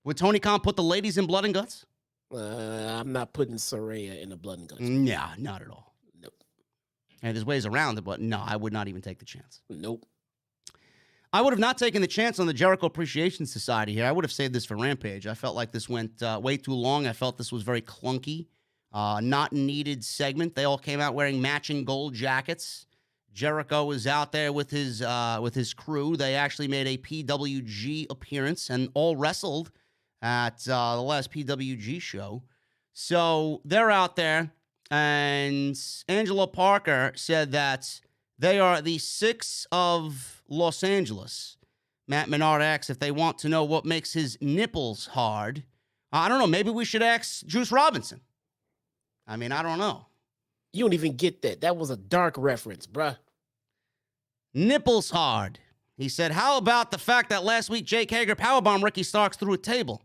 Would Tony Khan put the ladies in Blood and Guts? I'm not putting Saraya in the Blood and Guts. Yeah, not at all. Nope. And there's ways around it, but no, I would not even take the chance. Nope. I would have not taken the chance on the Jericho Appreciation Society here. I would have saved this for Rampage. I felt like this went way too long. I felt this was very clunky. Not needed segment. They all came out wearing matching gold jackets. Jericho was out there with his crew. They actually made a PWG appearance and all wrestled at the last PWG show. So they're out there, and Angelo Parker said that they are the Six of Los Angeles. Matt Menard asks if they want to know what makes his nipples hard. I don't know. Maybe we should ask Juice Robinson. I mean, I don't know. You don't even get that. That was a dark reference, bruh. Nipples hard. He said, how about the fact that last week Jake Hager powerbombed Ricky Starks through a table?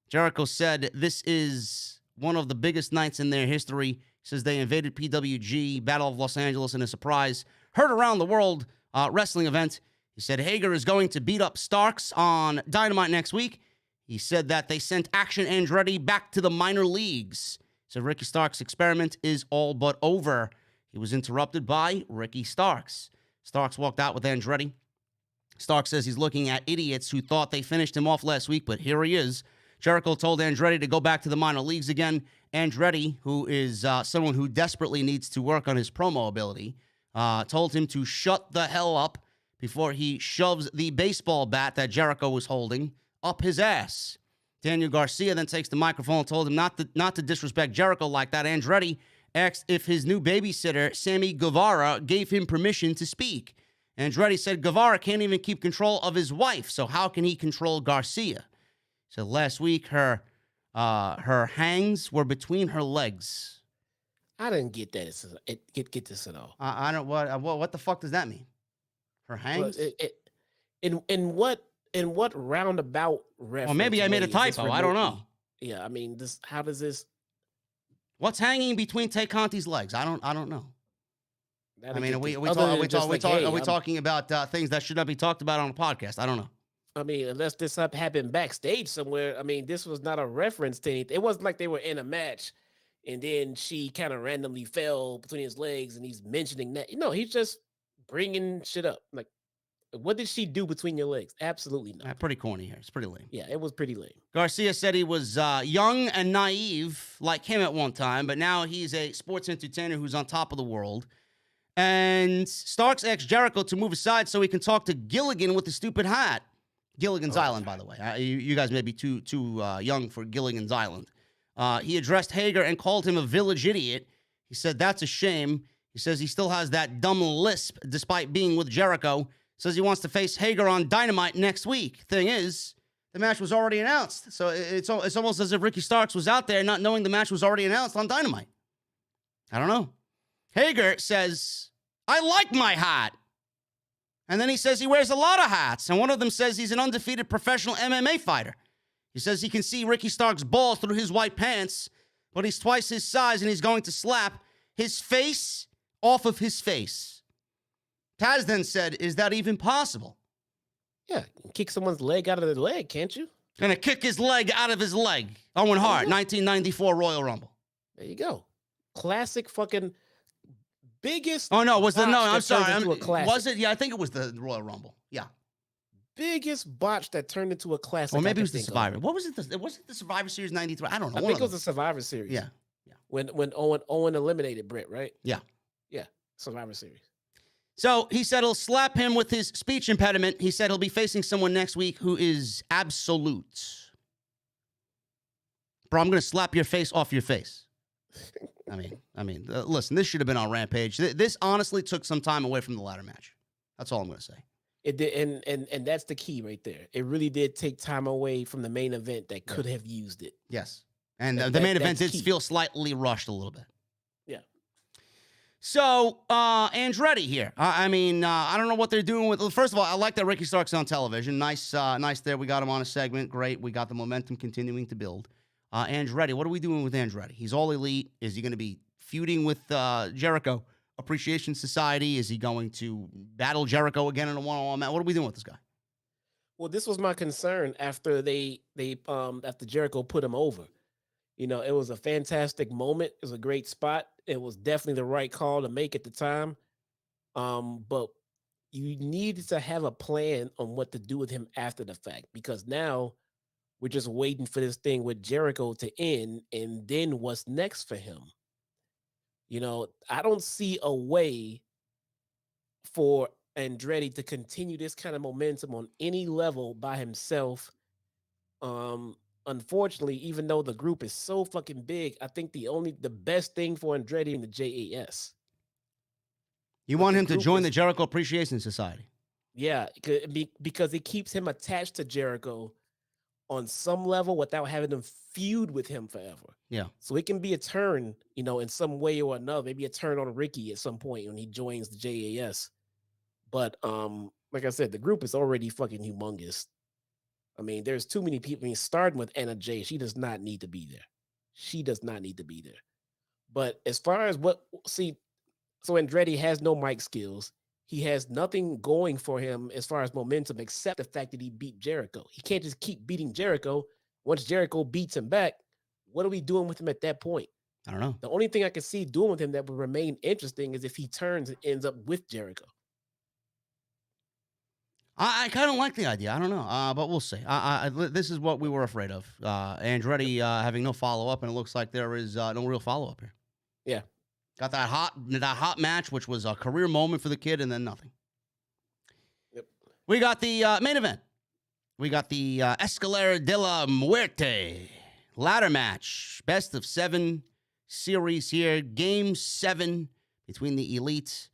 Jericho said this is one of the biggest nights in their history. He says they invaded PWG, Battle of Los Angeles, in a surprise, heard around the world wrestling event. He said Hager is going to beat up Starks on Dynamite next week. He said that they sent Action Andretti back to the minor leagues. So Ricky Starks' experiment is all but over. He was interrupted by Ricky Starks. Starks walked out with Andretti. Starks says he's looking at idiots who thought they finished him off last week, but here he is. Jericho told Andretti to go back to the minor leagues again. Andretti, who is someone who desperately needs to work on his promo ability, told him to shut the hell up before he shoves the baseball bat that Jericho was holding up his ass. Daniel Garcia then takes the microphone and told him not to disrespect Jericho like that. Andretti asked if his new babysitter, Sammy Guevara, gave him permission to speak. Andretti said Guevara can't even keep control of his wife, so how can he control Garcia? So last week, her hangs were between her legs. I didn't get that. Get this at all. I don't what the fuck does that mean? Her hangs? Well, in what roundabout reference? Well, maybe I made a typo. I don't know. Yeah, I mean, how does this? What's hanging between Tay Conti's legs? I don't know. I mean, are we talking about things that should not be talked about on a podcast? I don't know. I mean, unless this happened backstage somewhere. I mean, this was not a reference to anything. It wasn't like they were in a match and then she kind of randomly fell between his legs and he's mentioning that. He's just bringing shit up. Like, what did she do between your legs? Absolutely not. Pretty corny here. It's pretty lame. Yeah, it was pretty lame. Garcia said he was young and naive like him at one time, but now he's a sports entertainer who's on top of the world. And Starks asked Jericho to move aside so he can talk to Gilligan with the stupid hat. Gilligan's Island, by the way. You guys may be too young for Gilligan's Island. He addressed Hager and called him a village idiot. He said that's a shame. He says he still has that dumb lisp despite being with Jericho. Says he wants to face Hager on Dynamite next week. Thing is, the match was already announced. So it's almost as if Ricky Starks was out there not knowing the match was already announced on Dynamite. I don't know. Hager says, I like my hat. And then he says he wears a lot of hats. And one of them says he's an undefeated professional MMA fighter. He says he can see Ricky Starks' balls through his white pants, but he's twice his size and he's going to slap his face off of his face. Taz then said, is that even possible? Yeah, kick someone's leg out of their leg, can't you? Gonna kick his leg out of his leg. Owen Hart, 1994 Royal Rumble. There you go. Classic fucking biggest. Oh, no, I'm sorry. Was it? Yeah, I think it was the Royal Rumble. Yeah. Biggest botch that turned into a classic. Or maybe it was the Survivor. What was it? Was it the Survivor Series 93? I don't know. I think it was the Survivor Series. Yeah. When Owen eliminated Brett, right? Yeah. Yeah. Survivor Series. So he said he'll slap him with his speech impediment. He said he'll be facing someone next week who is absolute. Bro, I'm going to slap your face off your face. I mean, listen, this should have been on Rampage. This honestly took some time away from the ladder match. That's all I'm going to say. It did, and that's the key right there. It really did take time away from the main event that could have used it. Yes. And the main event did feel slightly rushed a little bit. Yeah. So, Andretti here. I don't know what they're doing with. First of all, I like that Ricky Starks on television. Nice there. We got him on a segment. Great. We got the momentum continuing to build. Andretti, what are we doing with Andretti? He's all elite. Is he going to be feuding with Jericho Appreciation Society? Is he going to battle Jericho again in a one-on-one match? What are we doing with this guy? Well, this was my concern after after Jericho put him over. It was a fantastic moment. It was a great spot. It was definitely the right call to make at the time. But you need to have a plan on what to do with him after the fact, because now we're just waiting for this thing with Jericho to end, and then what's next for him? I don't see a way for Andretti to continue this kind of momentum on any level by himself. Unfortunately, even though the group is so fucking big, I think the best thing for Andretti in the JAS. You want him to join the Jericho Appreciation Society? Yeah, because it keeps him attached to Jericho on some level without having them feud with him forever. Yeah. So it can be a turn, in some way or another. Maybe a turn on Ricky at some point when he joins the JAS. But like I said, the group is already fucking humongous. I mean, there's too many people. I mean, starting with Anna Jay, she does not need to be there. She does not need to be there. But as far as so Andretti has no mic skills. He has nothing going for him as far as momentum, except the fact that he beat Jericho. He can't just keep beating Jericho. Once Jericho beats him back, what are we doing with him at that point? I don't know. The only thing I can see doing with him that would remain interesting is if he turns and ends up with Jericho. I kind of like the idea. I don't know, but we'll see. This is what we were afraid of. Andretti having no follow-up, and it looks like there is no real follow-up here. Yeah. Got that hot match, which was a career moment for the kid, and then nothing. Yep. We got the main event. We got the Escalera de la Muerte ladder match. Best of 7 series here. Game 7 between the Elite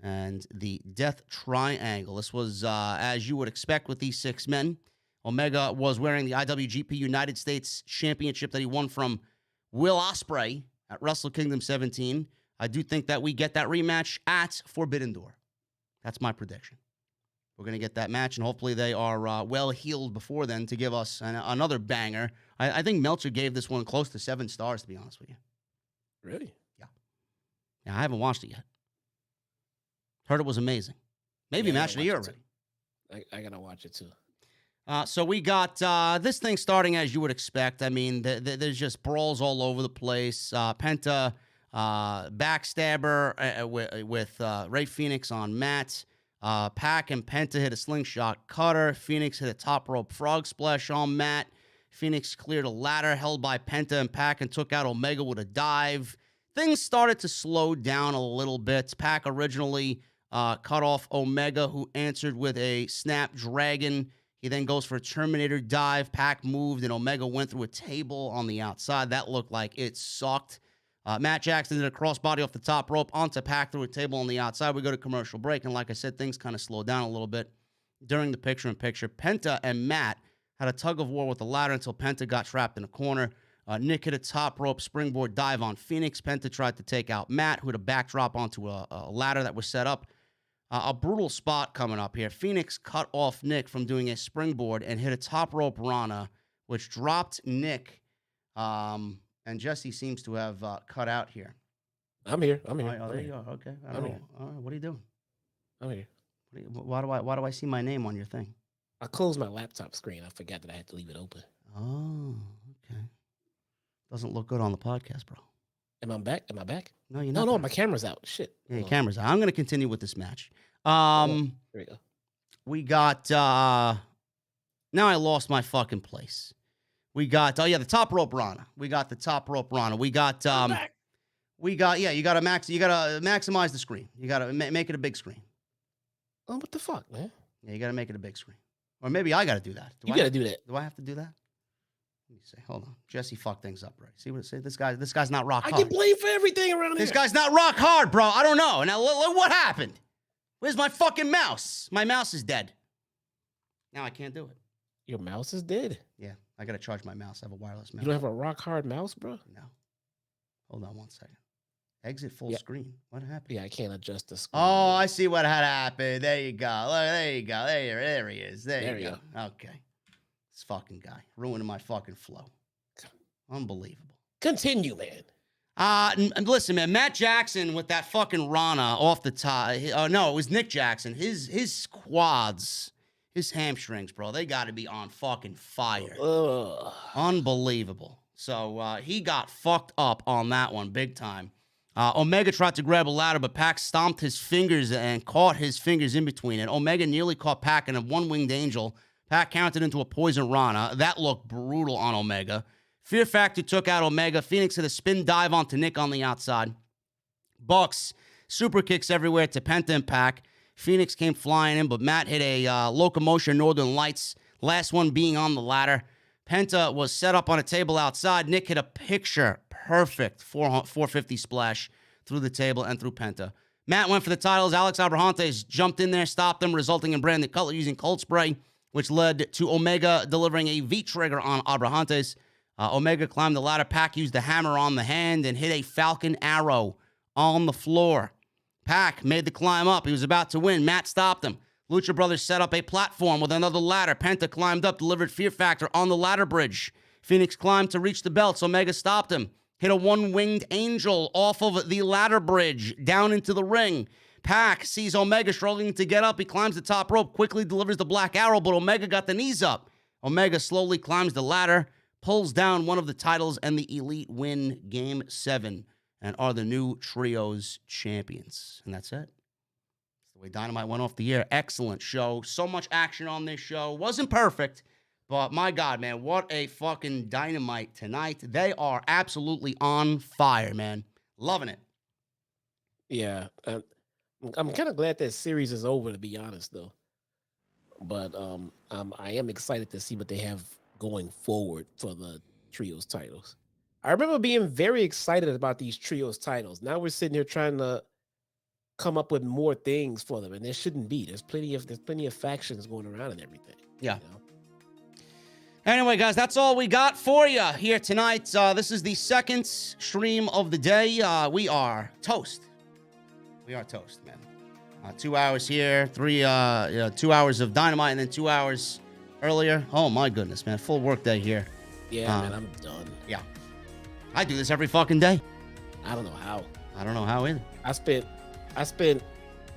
and the Death Triangle. This was, as you would expect with these 6 men. Omega was wearing the IWGP United States Championship that he won from Will Ospreay at Wrestle Kingdom 17. I do think that we get that rematch at Forbidden Door. That's my prediction. We're going to get that match, and hopefully they are well-healed before then to give us another banger. I think Meltzer gave this one close to 7 stars, to be honest with you. Really? Yeah. Yeah, I haven't watched it yet. Heard it was amazing. Maybe match of the year already. I got to watch it, too. So we got this thing starting as you would expect. I mean, there's just brawls all over the place. Penta, backstabber with Ray Phoenix on Matt. Pac and Penta hit a slingshot cutter. Phoenix hit a top rope frog splash on Matt. Phoenix cleared a ladder held by Penta and Pac and took out Omega with a dive. Things started to slow down a little bit. Pac originally cut off Omega, who answered with a Snapdragon. He then goes for a Terminator dive. Pac moved, and Omega went through a table on the outside. That looked like it sucked. Matt Jackson did a crossbody off the top rope onto Pac through a table on the outside. We go to commercial break, and like I said, things kind of slowed down a little bit during the picture-in-picture. Penta and Matt had a tug-of-war with the ladder until Penta got trapped in a corner. Nick hit a top rope springboard dive on Phoenix. Penta tried to take out Matt, who had a backdrop onto a ladder that was set up. A brutal spot coming up here. Phoenix cut off Nick from doing a springboard and hit a top rope Rana, which dropped Nick. And Jesse seems to have cut out here. I'm here. Oh, there you go. Okay. I don't know. What are you doing? I'm here. Why do I see my name on your thing? I closed my laptop screen. I forgot that I had to leave it open. Oh, okay. Doesn't look good on the podcast, bro. Am I back? No, you're not. No, my camera's out. Shit. Yeah, your camera's out. I'm going to continue with this match. Here we go. We got, now I lost my fucking place. We got, the top rope Rana. We got the top rope Rana. We got, you got to maximize the screen. You got to make it a big screen. Oh, what the fuck, man? Yeah, you got to make it a big screen. Or maybe I got to do that. You got to do that. Do I have to do that? Let me see. Hold on. Jesse fucked things up, right? See what it says? This guy's not rock hard. I get blamed for everything around here. This guy's not rock hard, bro. I don't know. Now, look what happened. Where's my fucking mouse? My mouse is dead. Now I can't do it. Your mouse is dead. Yeah, I got to charge my mouse. I have a wireless mouse. You don't have a rock hard mouse, bro? No. Hold on one second. Exit full screen. What happened? Yeah, I can't adjust the screen. Oh, I see what had happened. There you go. Look, there you go. There he is. There you go. Okay. This fucking guy. Ruining my fucking flow. Unbelievable. Continue, man. Listen, man, Matt Jackson with that fucking Rana off the top. No, it was Nick Jackson. His quads, his hamstrings, bro, they got to be on fucking fire. Unbelievable. So he got fucked up on that one big time. Omega tried to grab a ladder, but Pac stomped his fingers and caught his fingers in between. And Omega nearly caught Pac in a one-winged angel. Pac counted into a poison Rana. That looked brutal on Omega. Fear Factor took out Omega. Phoenix hit a spin dive onto Nick on the outside. Bucks, super kicks everywhere to Penta and Pac. Phoenix came flying in, but Matt hit a Locomotion Northern Lights, last one being on the ladder. Penta was set up on a table outside. Nick hit a picture-perfect 450 splash through the table and through Penta. Matt went for the titles. Alex Abrahantes jumped in there, stopped them, resulting in Brandon Cutler using Cold Spray, which led to Omega delivering a V-trigger on Abrahantes. Omega climbed the ladder. Pac used the hammer on the hand and hit a Falcon Arrow on the floor. Pac made the climb up. He was about to win. Matt stopped him. Lucha Brothers set up a platform with another ladder. Penta climbed up, delivered Fear Factor on the ladder bridge. Phoenix climbed to reach the belts. Omega stopped him. Hit a one-winged angel off of the ladder bridge down into the ring. Pac sees Omega struggling to get up. He climbs the top rope, quickly delivers the Black Arrow, but Omega got the knees up. Omega slowly climbs the ladder, pulls down one of the titles, and the Elite win Game 7 and are the new Trios champions. And that's it. That's the way Dynamite went off the air. Excellent show. So much action on this show. Wasn't perfect, but my God, man, what a fucking Dynamite tonight. They are absolutely on fire, man. Loving it. Yeah. I'm kind of glad that series is over, to be honest, though. But I am excited to see what they have going forward for the Trios titles. I remember being very excited about these Trios titles. Now we're sitting here trying to come up with more things for them, and there shouldn't be. There's plenty of factions going around and everything. Yeah. You know? Anyway, guys, that's all we got for you here tonight. This is the second stream of the day. We are toast. We are toast, man. 2 hours here, 2 hours of Dynamite, and then 2 hours earlier. Oh, my goodness, man. Full work day here. Yeah, man, I'm done. Yeah. I do this every fucking day. I don't know how. I don't know how either. I spent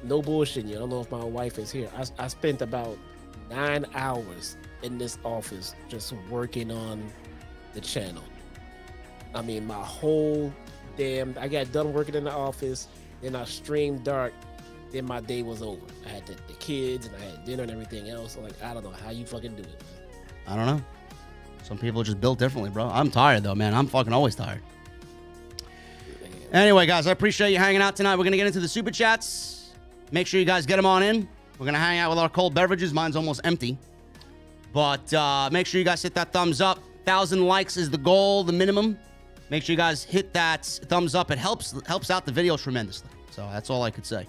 no bullshit. I don't know if my wife is here. I spent about 9 hours in this office just working on the channel. I mean, my whole I got done working in the office, then I streamed dark, then my day was over. I had the kids and I had dinner and everything else. Like, I don't know how you fucking do it, man. I don't know. Some people are just built differently, bro. I'm tired, though, man. I'm fucking always tired. Anyway, guys, I appreciate you hanging out tonight. We're going to get into the Super Chats. Make sure you guys get them on in. We're going to hang out with our cold beverages. Mine's almost empty. But make sure you guys hit that thumbs up. 1,000 likes is the goal, the minimum. Make sure you guys hit that thumbs up. It helps out the video tremendously. So that's all I could say.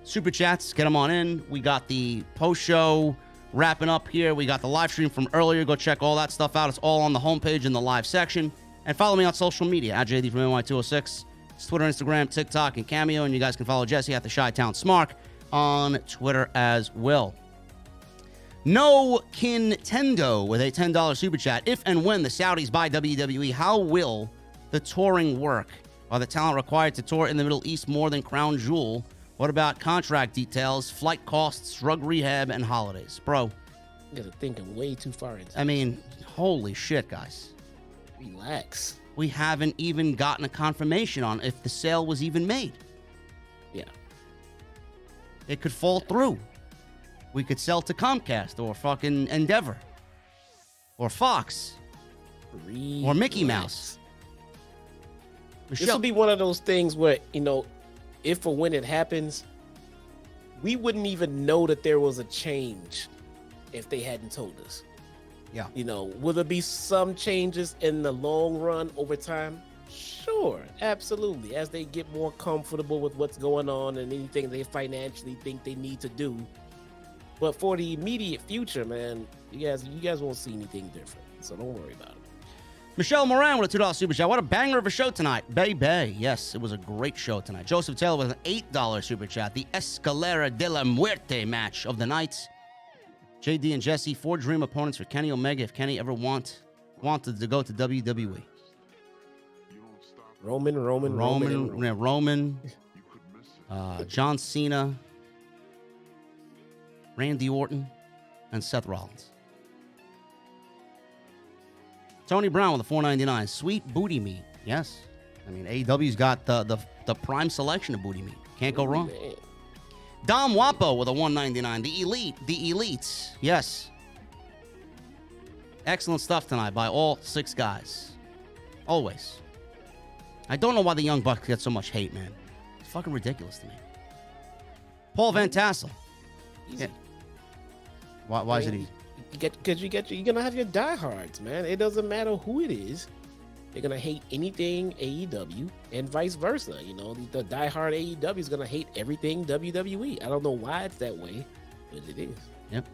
Super Chats, get them on in. We got the post-show wrapping up here. We got the live stream from earlier. Go check all that stuff out. It's all on the homepage in the live section. And follow me on social media at JDfromNY206. It's Twitter, Instagram, TikTok, and Cameo. And you guys can follow Jesse at the Chi-Town Smark on Twitter as well. No Kintendo with a $10 super chat. If and when the Saudis buy WWE, how will the touring work? Are the talent required to tour in the Middle East more than Crown Jewel? What about contract details, flight costs, drug rehab, and holidays? Bro. You guys are thinking way too far into it. I mean, holy shit, guys. Relax. We haven't even gotten a confirmation on if the sale was even made. Yeah. It could fall through. We could sell to Comcast or fucking Endeavor or Fox or Mickey Mouse. This will be one of those things where, if or when it happens, we wouldn't even know that there was a change if they hadn't told us. Yeah. Will there be some changes in the long run over time? Sure, absolutely. As they get more comfortable with what's going on and anything they financially think they need to do. But for the immediate future, man, you guys won't see anything different. So don't worry about it. Michelle Moran with a $2 super chat. What a banger of a show tonight. Baby. Yes, it was a great show tonight. Joseph Taylor with an $8 super chat. The Escalera de la Muerte match of the night. JD and Jesse, 4 dream opponents for Kenny Omega if Kenny ever wanted to go to WWE. Roman. John Cena. Randy Orton. And Seth Rollins. Tony Brown with a $4.99. Sweet booty meat. Yes. I mean, AEW's got the prime selection of booty meat. Can't go wrong. Man. Dom Wapo with a 199. The elites. Yes. Excellent stuff tonight by all 6 guys. Always. I don't know why the Young Bucks get so much hate, man. It's fucking ridiculous to me. Paul Van Tassel. Easy. Yeah. Why is it easy? You're gonna have your diehards, man. It doesn't matter who it is. They're gonna hate anything AEW and vice versa. You know, the diehard AEW is gonna hate everything WWE. I don't know why it's that way, but it is. Yep.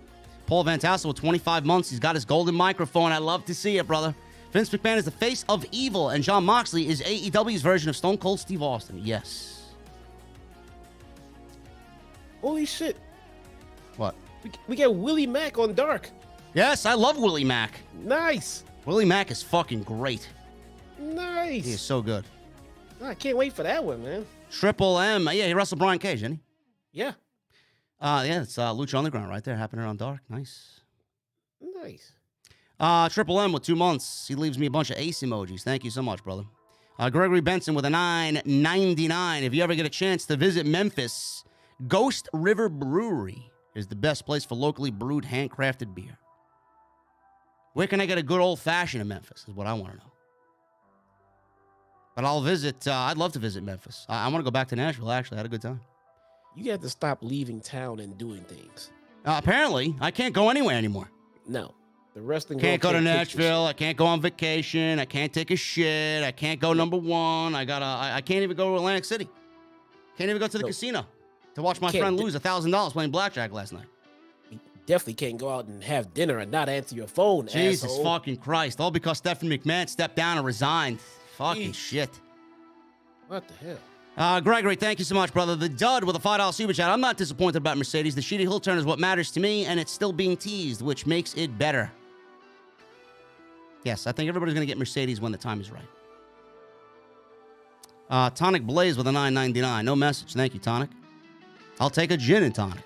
Paul Van Tassel with 25 months. He's got his golden microphone. I love to see it, brother. Vince McMahon is the face of evil, and Jon Moxley is AEW's version of Stone Cold Steve Austin. Yes. Holy shit. What? We get Willie Mack on Dark. Yes, I love Willie Mack. Nice. Willie Mack is fucking great. Nice. He is so good. I can't wait for that one, man. Triple M. Yeah, he wrestled Brian Cage, didn't he? Yeah. Yeah, it's Lucha Underground right there, happening on Dark. Nice. Nice. Triple M with 2 months. He leaves me a bunch of ace emojis. Thank you so much, brother. Gregory Benson with a 9.99. If you ever get a chance to visit Memphis, Ghost River Brewery is the best place for locally brewed, handcrafted beer. Where can I get a good old-fashioned in Memphis is what I want to know. But I'll visit. I'd love to visit Memphis. I want to go back to Nashville, actually. I had a good time. You have to stop leaving town and doing things. Apparently, I can't go anywhere anymore. No. The wrestling Can't go to Nashville. I can't go on vacation. I can't take a shit. I can't go number one. I can't even go to Atlantic City. Can't even go to the casino to watch my friend lose $1,000 playing blackjack last night. You definitely can't go out and have dinner and not answer your phone, Jesus asshole. fucking Christ. All because Stephanie McMahon stepped down and resigned. Fucking shit. What the hell? Gregory, thank you so much, brother. The Dud with a $5 super chat. I'm not disappointed about Mercedes. The shitty heel turn is what matters to me, and it's still being teased, which makes it better. Yes, I think everybody's going to get Mercedes when the time is right. Tonic Blaze with a $9.99. No message. Thank you, Tonic. I'll take a gin and tonic.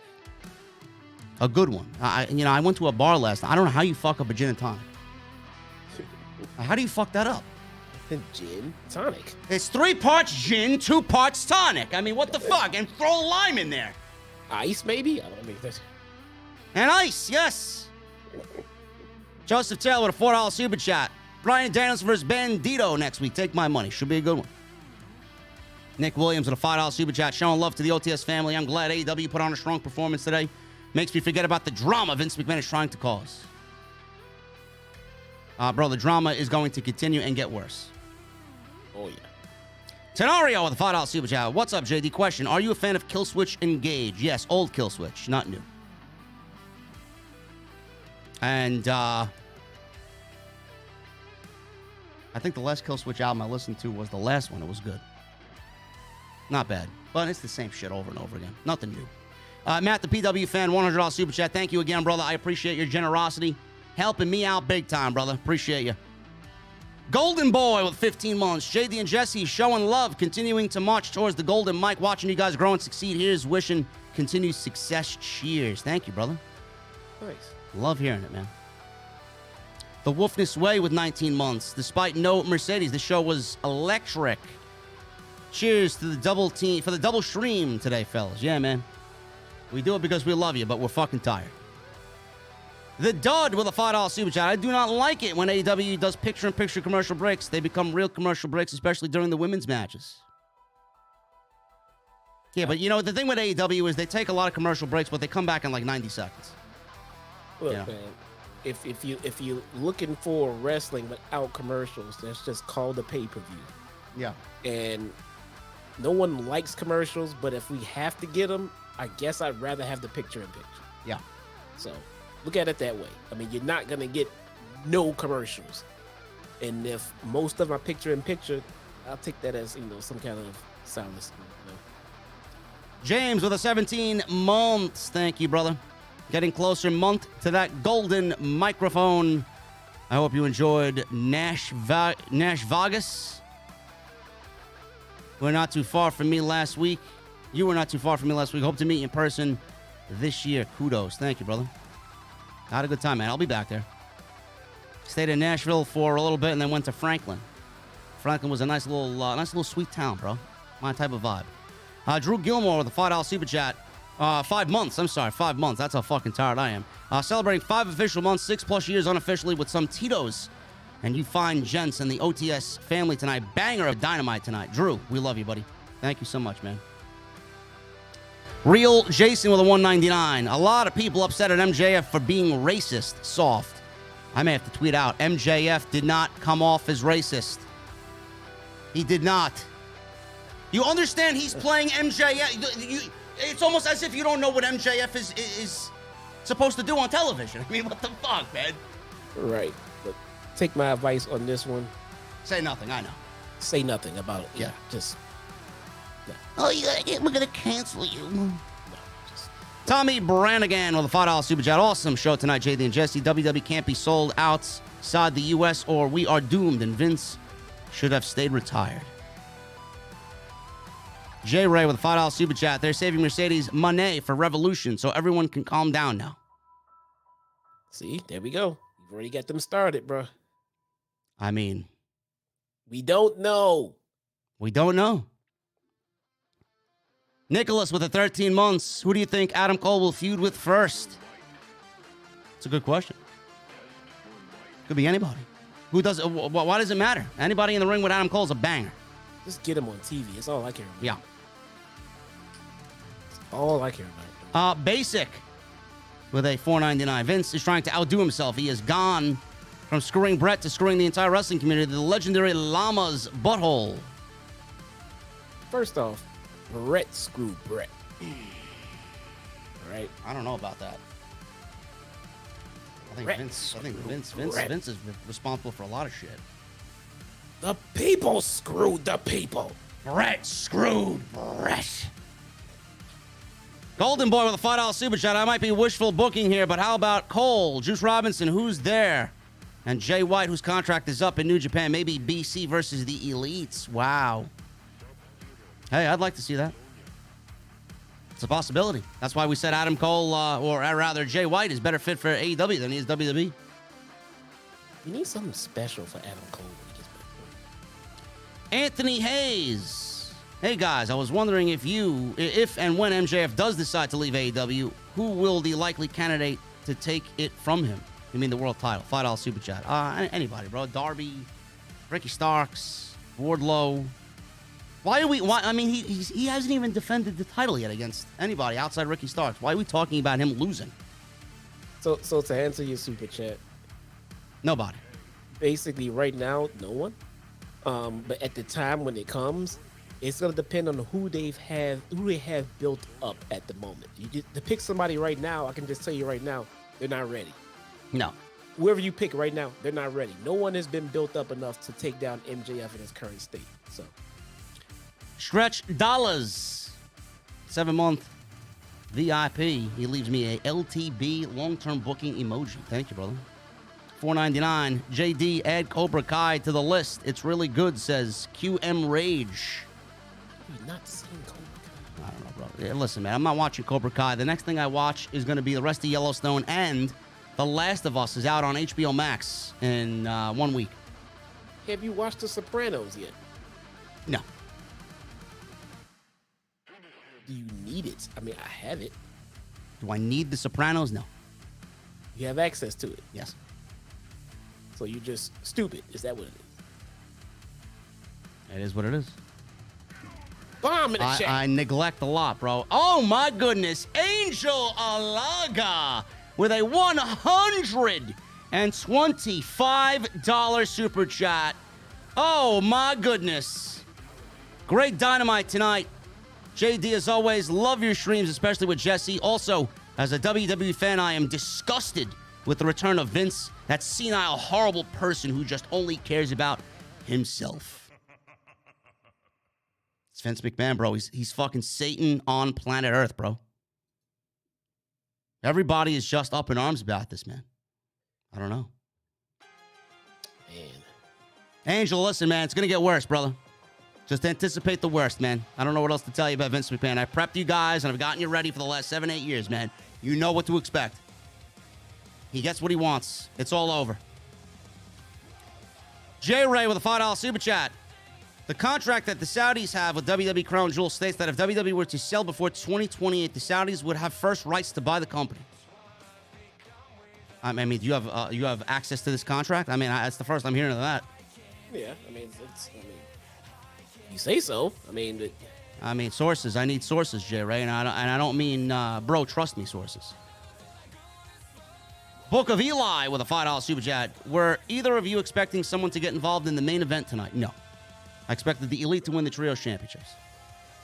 A good one. I went to a bar last night. I don't know how you fuck up a gin and tonic. How do you fuck that up? Gin, tonic. It's 3 parts gin, 2 parts tonic. I mean, what the fuck? And throw lime in there. Ice, maybe? I don't know. And ice, yes. Joseph Taylor with a $4 super chat. Bryan Danielson versus Bandito next week. Take my money. Should be a good one. Nick Williams with a $5 super chat. Showing love to the OTS family. I'm glad AEW put on a strong performance today. Makes me forget about the drama Vince McMahon is trying to cause. Bro, the drama is going to continue and get worse. Oh, yeah. Tenorio with a $5 super chat. What's up, JD? Question. Are you a fan of Killswitch Engage? Yes, old Killswitch, not new. And, I think the last Killswitch album I listened to was the last one. It was good. Not bad. But it's the same shit over and over again. Nothing new. Matt, the PW fan, $100 super chat. Thank you again, brother. I appreciate your generosity. Helping me out big time, brother. Appreciate you. Golden Boy with 15 months. JD and Jesse showing love, continuing to march towards the golden mic. Watching you guys grow and succeed. Here's wishing continued success. Cheers. Thank you, brother. Nice. Love hearing it, man. The Wolfness Way with 19 months. Despite no Mercedes, the show was electric. Cheers to the double team for the double stream today, fellas. Yeah, man. We do it because we love you, but we're fucking tired. The Dud with a $5 super chat. I do not like it when AEW does picture-in-picture commercial breaks. They become real commercial breaks, especially during the women's matches. Yeah, but you know, the thing with AEW is they take a lot of commercial breaks, but they come back in like 90 seconds. Look, man, if you're looking for wrestling without commercials, that's just called a pay-per-view. Yeah. And no one likes commercials, but if we have to get them, I guess I'd rather have the picture-in-picture. Yeah. So look at it that way. I mean, you're not going to get no commercials. And if most of my picture-in-picture, I'll take that as, some kind of solace. James with a 17 months. Thank you, brother. Getting closer month to that golden microphone. I hope you enjoyed Nash Vegas. We're not too far from me last week. You were not too far from me last week. Hope to meet you in person this year. Kudos. Thank you, brother. Had a good time, man. I'll be back there. Stayed in Nashville for a little bit and then went to Franklin Franklin was a nice little sweet town, bro. My type of vibe. Drew Gilmore with a $5 super chat. 5 months. I'm sorry, 5 months. That's how fucking tired I am. Celebrating 5 official months, 6+ years unofficially with some Tito's. And you find gents and the OTS family tonight. Banger of Dynamite tonight. Drew, we love you, buddy. Thank you so much, man. Real Jason with a $1.99. A lot of people upset at MJF for being racist. Soft. I may have to tweet out. MJF did not come off as racist. He did not. You understand he's playing MJF. It's almost as if you don't know what MJF is supposed to do on television. I mean, what the fuck, man? Right. But take my advice on this one. Say nothing, I know. Say nothing about it. Yeah, just... No. Oh, we're going to cancel you. No, Tommy Brannigan with a $5 super chat. Awesome show tonight, JD and Jesse. WWE can't be sold outside the U.S. or we are doomed, and Vince should have stayed retired. J. Ray with a $5 super chat. They're saving Mercedes Mone for Revolution, so everyone can calm down now. See, there we go. You've already got them started, bro. I mean, we don't know. We don't know. Nicholas with a 13 months. Who do you think Adam Cole will feud with first? It's a good question. Could be anybody. Who does? Why does it matter? Anybody in the ring with Adam Cole is a banger. Just get him on TV. That's all I care about. Yeah. That's all I care about. Basic with a $4.99. Vince is trying to outdo himself. He has gone from screwing Brett to screwing the entire wrestling community. The legendary Llama's butthole. First off, Brett screwed Brett. Right? I don't know about that. I think Vince is responsible for a lot of shit. The people screwed the people. Brett screwed Brett. Golden Boy with a $5 super chat. I might be wishful booking here, but how about Cole, Juice Robinson, who's there? And Jay White, whose contract is up in New Japan. Maybe BC versus the Elites. Wow. Hey, I'd like to see that. It's a possibility. That's why we said Adam Cole, or rather Jay White, is better fit for AEW than he is WWE. You need something special for Adam Cole when he gets back. Anthony Hayes. Hey, guys, I was wondering if and when MJF does decide to leave AEW, who will the likely candidate to take it from him? You mean the world title? $5 super chat. Anybody, bro. Darby, Ricky Starks, Wardlow. Why? I mean, he hasn't even defended the title yet against anybody outside Ricky Starks. Why are we talking about him losing? So to answer your super chat, nobody. Basically, right now, no one. But at the time when it comes, it's gonna depend on who they have built up at the moment. To pick somebody right now, I can just tell you right now, they're not ready. No. Whoever you pick right now, they're not ready. No one has been built up enough to take down MJF in his current state. So. Stretch Dollars, 7-month VIP. He leaves me a LTB long-term booking emoji. Thank you, brother. $4.99. JD, add Cobra Kai to the list. It's really good, says QM Rage. You're not seeing Cobra Kai. I don't know, bro. Yeah, listen, man, I'm not watching Cobra Kai. The next thing I watch is going to be the rest of Yellowstone, and The Last of Us is out on HBO Max in 1 week. Have you watched The Sopranos yet? No. Do you need it? I mean, I have it. Do I need The Sopranos? No. You have access to it. Yes. So you're just stupid. Is that what it is? It is what it is. Bomb in the chat. I neglect a lot, bro. Oh, my goodness. Angel Alaga with a $125 super chat. Oh, my goodness. Great Dynamite tonight. JD, as always, love your streams, especially with Jesse. Also, as a WWE fan, I am disgusted with the return of Vince, that senile, horrible person who just only cares about himself. It's Vince McMahon, bro. He's fucking Satan on planet Earth, bro. Everybody is just up in arms about this, man. I don't know. Man. Angel, listen, man, it's going to get worse, brother. Just anticipate the worst, man. I don't know what else to tell you about Vince McMahon. I prepped you guys, and I've gotten you ready for the last 7-8 years, man. You know what to expect. He gets what he wants. It's all over. J. Ray with a $5 super chat. The contract that the Saudis have with WWE Crown Jewel states that if WWE were to sell before 2028, the Saudis would have first rights to buy the company. I mean, do you have access to this contract? I mean, that's the first I'm hearing of that. Yeah, I mean, you say so. I mean, sources. I need sources, Jay Ray, and I don't mean bro. Trust me, sources. Book of Eli with a $5 super chat. Were either of you expecting someone to get involved in the main event tonight? No. I expected the Elite to win the Trios Championships.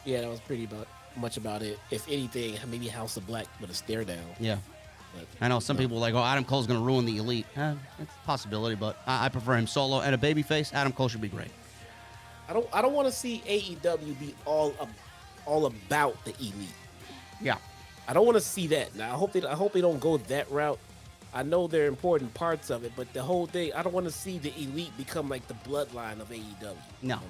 Yeah, that was pretty much about it. If anything, maybe House of Black with a stare down. Yeah. But, I know some people are like, oh, Adam Cole's going to ruin the Elite. It's a possibility, but I prefer him solo. And a babyface, Adam Cole should be great. I don't want to see AEW be all about the Elite. Yeah. I don't want to see that. Now, I hope they don't go that route. I know they're important parts of it, but the whole thing, I don't want to see the Elite become like the bloodline of AEW. No. You know what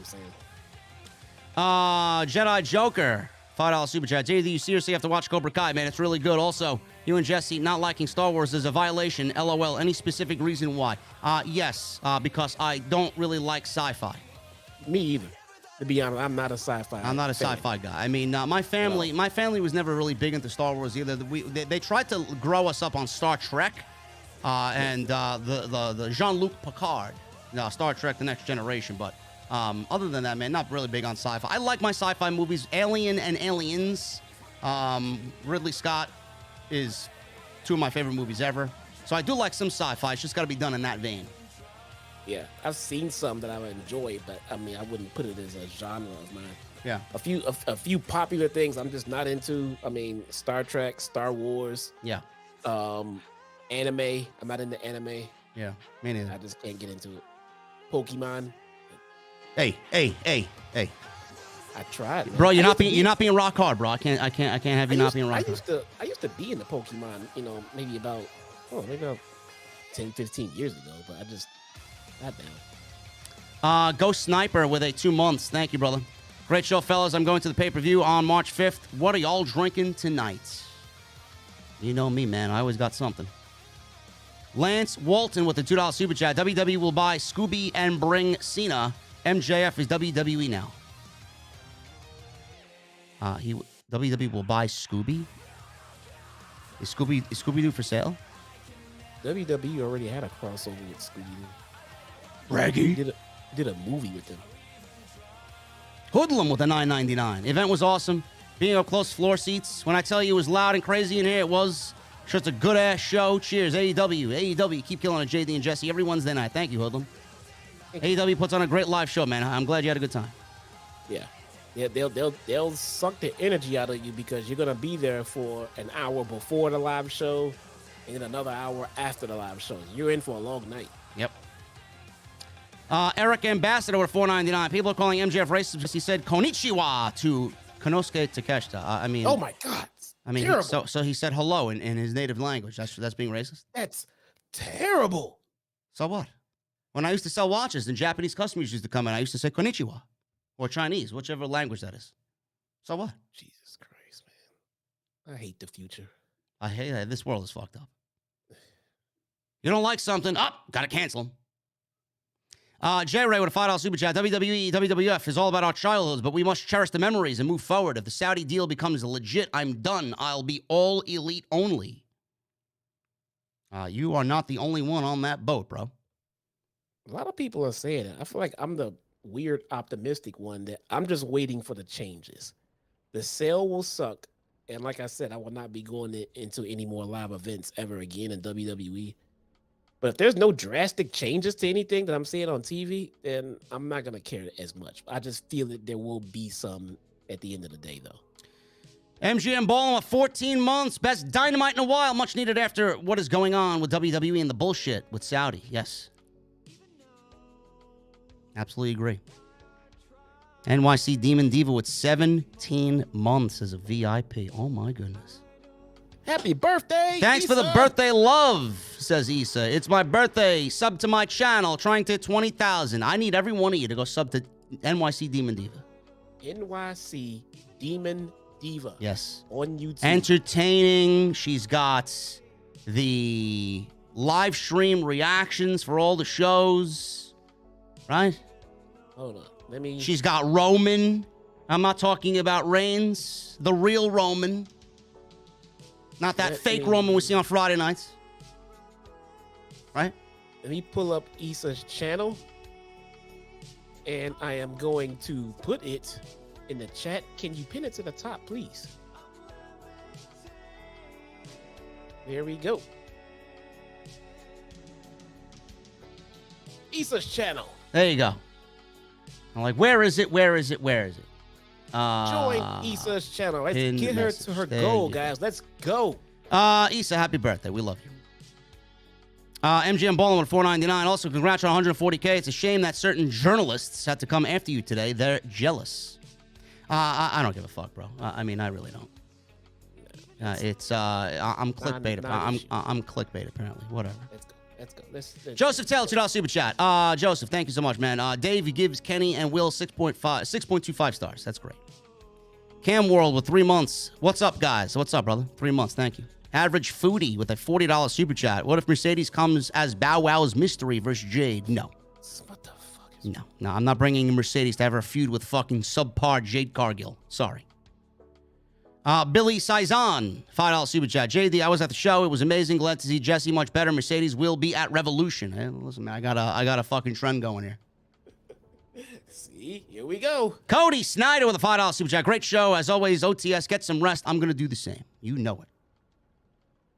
I'm saying? Jedi Joker, $5 super chat. JD, you seriously have to watch Cobra Kai, man. It's really good. Also, you and Jesse not liking Star Wars is a violation. LOL. Any specific reason why? Yes, because I don't really like sci-fi. Me either. To be honest, I'm not a sci-fi. I'm not a sci-fi guy. I mean, my family was never really big into Star Wars either. They tried to grow us up on Star Trek, and the Jean-Luc Picard, Star Trek: The Next Generation. But other than that, man, not really big on sci-fi. I like my sci-fi movies. Alien and Aliens. Ridley Scott is two of my favorite movies ever. So I do like some sci-fi. It's just got to be done in that vein. Yeah, I've seen some that I would enjoy, but I mean, I wouldn't put it as a genre of mine. Yeah, a few popular things I'm just not into. I mean, Star Trek, Star Wars. Yeah. Anime. I'm not into anime. Yeah, me neither. I just can't get into it. Pokemon. Hey. I tried, man. Bro. You're not being rock hard, bro. I can't have you not being rock hard. I used to be in the Pokemon. Maybe about 10, 15 years ago, but I just. Ghost Sniper with a 2 months. Thank you, brother. Great show, fellas. I'm going to the pay-per-view on March 5th. What are y'all drinking tonight? You know me, man. I always got something. Lance Walton with the $2 super chat. WWE will buy Scooby and bring Cena. MJF is WWE now. WWE will buy Scooby? Is Scooby-Doo for sale? WWE already had a crossover with Scooby-Doo. Raggy did a movie with them. Hoodlum with a $9.99. Event was awesome. Being up close, floor seats. When I tell you it was loud and crazy in here, it was. Just a good ass show. Cheers, AEW. Keep killing it, JD and Jesse every Wednesday night. Thank you, Hoodlum. AEW puts on a great live show, man. I'm glad you had a good time. Yeah, they'll suck the energy out of you because you're gonna be there for an hour before the live show and then another hour after the live show. You're in for a long night. Yep. Eric Ambassador with $4.99. People are calling MJF racist. He said konnichiwa to Konosuke Takeshita. I mean, oh my God. I mean, so he said hello in his native language. That's being racist. That's terrible. So what? When I used to sell watches and Japanese customers used to come in, I used to say konnichiwa or Chinese, whichever language that is. So what? Jesus Christ, man. I hate the future. I hate that. This world is fucked up. You don't like something? Gotta cancel them. J Ray with a $5 super chat. WWE, WWF is all about our childhoods, but we must cherish the memories and move forward. If the Saudi deal becomes legit, I'm done. I'll be all elite only. You are not the only one on that boat, bro. A lot of people are saying it. I feel like I'm the weird optimistic one that I'm just waiting for the changes. The sale will suck. And like I said, I will not be going into any more live events ever again in WWE. But if there's no drastic changes to anything that I'm seeing on TV, then I'm not going to care as much. I just feel that there will be some at the end of the day, though. MGM balling with 14 months. Best Dynamite in a while. Much needed after what is going on with WWE and the bullshit with Saudi. Yes. Absolutely agree. NYC Demon Diva with 17 months as a VIP. Oh, my goodness. Happy birthday, Thanks Issa. for the birthday love, says Issa. It's my birthday. Sub to my channel. Trying to hit 20,000. I need every one of you to go sub to NYC Demon Diva. NYC Demon Diva. Yes. On YouTube. Entertaining. She's got the live stream reactions for all the shows. Right? Hold on. Let me. She's got Roman. I'm not talking about Reigns, the real Roman. Not that fake Roman we see on Friday nights. Right? Let me pull up Issa's channel. And I am going to put it in the chat. Can you pin it to the top, please? There we go. Issa's channel. There you go. I'm like, where is it? Where is it? Where is it? Join Issa's channel. Let's get her to her goal, guys. Let's go. Issa, happy birthday. We love you. MGM Ballin with $4.99. Also, congrats on 140K. It's a shame that certain journalists had to come after you today. They're jealous. I don't give a fuck, bro. I mean, I really don't. I'm clickbait. I'm clickbait, apparently. Whatever. Let's go. Let's Joseph Taylor, $2 super chat. Joseph, thank you so much, man. Dave, he gives Kenny and Will 6.25 stars. That's great. Cam World with 3 months. What's up, guys? What's up, brother? 3 months. Thank you. Average Foodie with a $40 super chat. What if Mercedes comes as Bow Wow's mystery versus Jade? No. What the fuck is No, I'm not bringing Mercedes to have a feud with fucking subpar Jade Cargill. Sorry. Billy Saizon, $5 super chat. JD, I was at the show. It was amazing. Glad to see Jesse much better. Mercedes will be at Revolution. Hey, listen, man, I got a fucking trend going here. See, here we go. Cody Snyder with a $5 super chat. Great show. As always, OTS, get some rest. I'm going to do the same. You know it.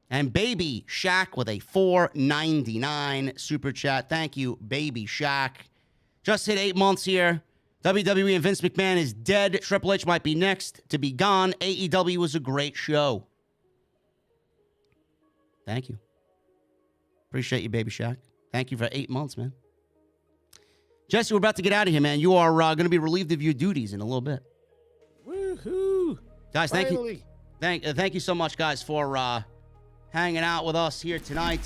And Baby Shaq with a $4.99 super chat. Thank you, Baby Shaq. Just hit 8 months here. WWE and Vince McMahon is dead. Triple H might be next to be gone. AEW was a great show. Thank you. Appreciate you, Baby Shaq. Thank you for 8 months, man. Jesse, we're about to get out of here, man. You are going to be relieved of your duties in a little bit. Woohoo. Guys, thank you. Thank you so much, guys, for hanging out with us here tonight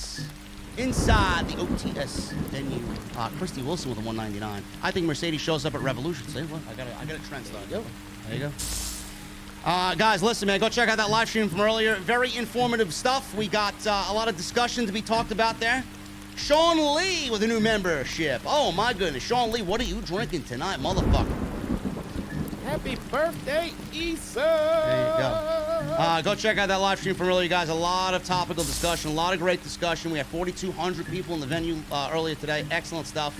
inside the OTS venue. Christy Wilson with a $1.99. I think Mercedes shows up at Revolution. See what? I got a trend started. There you go. Guys, listen, man. Go check out that live stream from earlier. Very informative stuff. We got a lot of discussion to be talked about there. Sean Lee with a new membership. Oh, my goodness. Sean Lee, what are you drinking tonight, motherfucker? Happy birthday, Issa. There you go. Go check out that live stream from earlier, guys. A lot of topical discussion, a lot of great discussion. We had 4,200 people in the venue earlier today. Excellent stuff.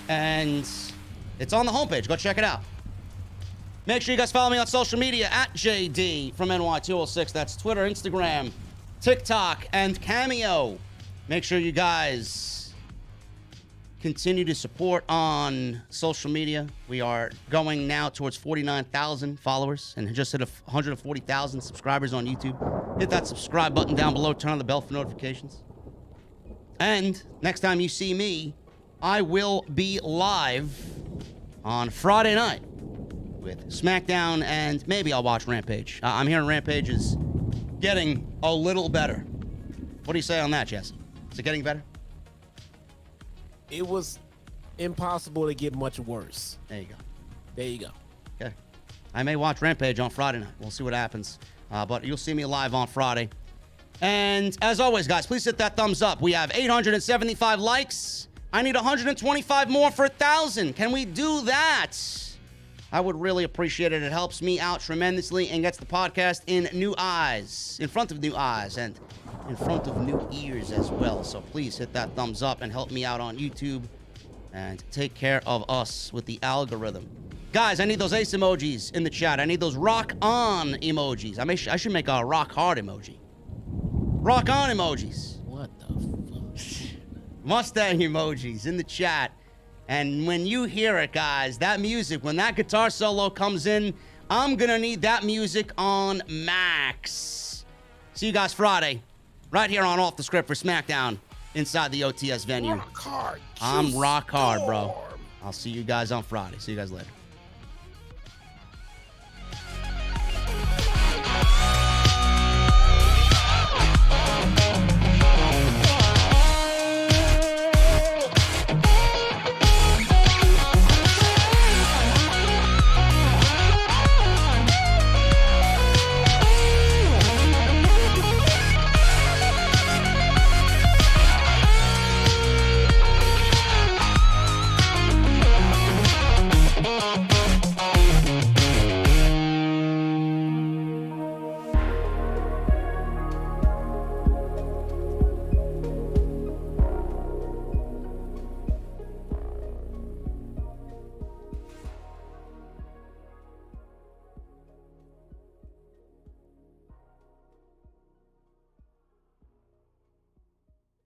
And it's on the homepage. Go check it out. Make sure you guys follow me on social media at JDfromNY206. That's Twitter, Instagram, TikTok, and Cameo. Make sure you guys continue to support on social media. We are going now towards 49,000 followers and just hit 140,000 subscribers on YouTube. Hit that subscribe button down below. Turn on the bell for notifications. And next time you see me, I will be live on Friday night with SmackDown, and maybe I'll watch Rampage. I'm hearing Rampage is getting a little better. What do you say on that, Jesse? Is it getting better? It was impossible to get much worse. There you go. There you go. Okay. I may watch Rampage on Friday night. We'll see what happens. But you'll see me live on Friday. And as always, guys, please hit that thumbs up. We have 875 likes. I need 125 more for 1,000. Can we do that? I would really appreciate it. It helps me out tremendously and gets the podcast in new eyes, in front of new eyes, and in front of new ears as well. So please hit that thumbs up and help me out on YouTube and take care of us with the algorithm. Guys, I need those ace emojis in the chat. I need those rock on emojis. I should make a rock hard emoji. Rock on emojis. What the fuck? Mustang emojis in the chat. And when you hear it, guys, that music, when that guitar solo comes in, I'm going to need that music on max. See you guys Friday, right here on Off the Script for SmackDown inside the OTS venue. Rock hard. I'm rock hard, bro. I'll see you guys on Friday. See you guys later.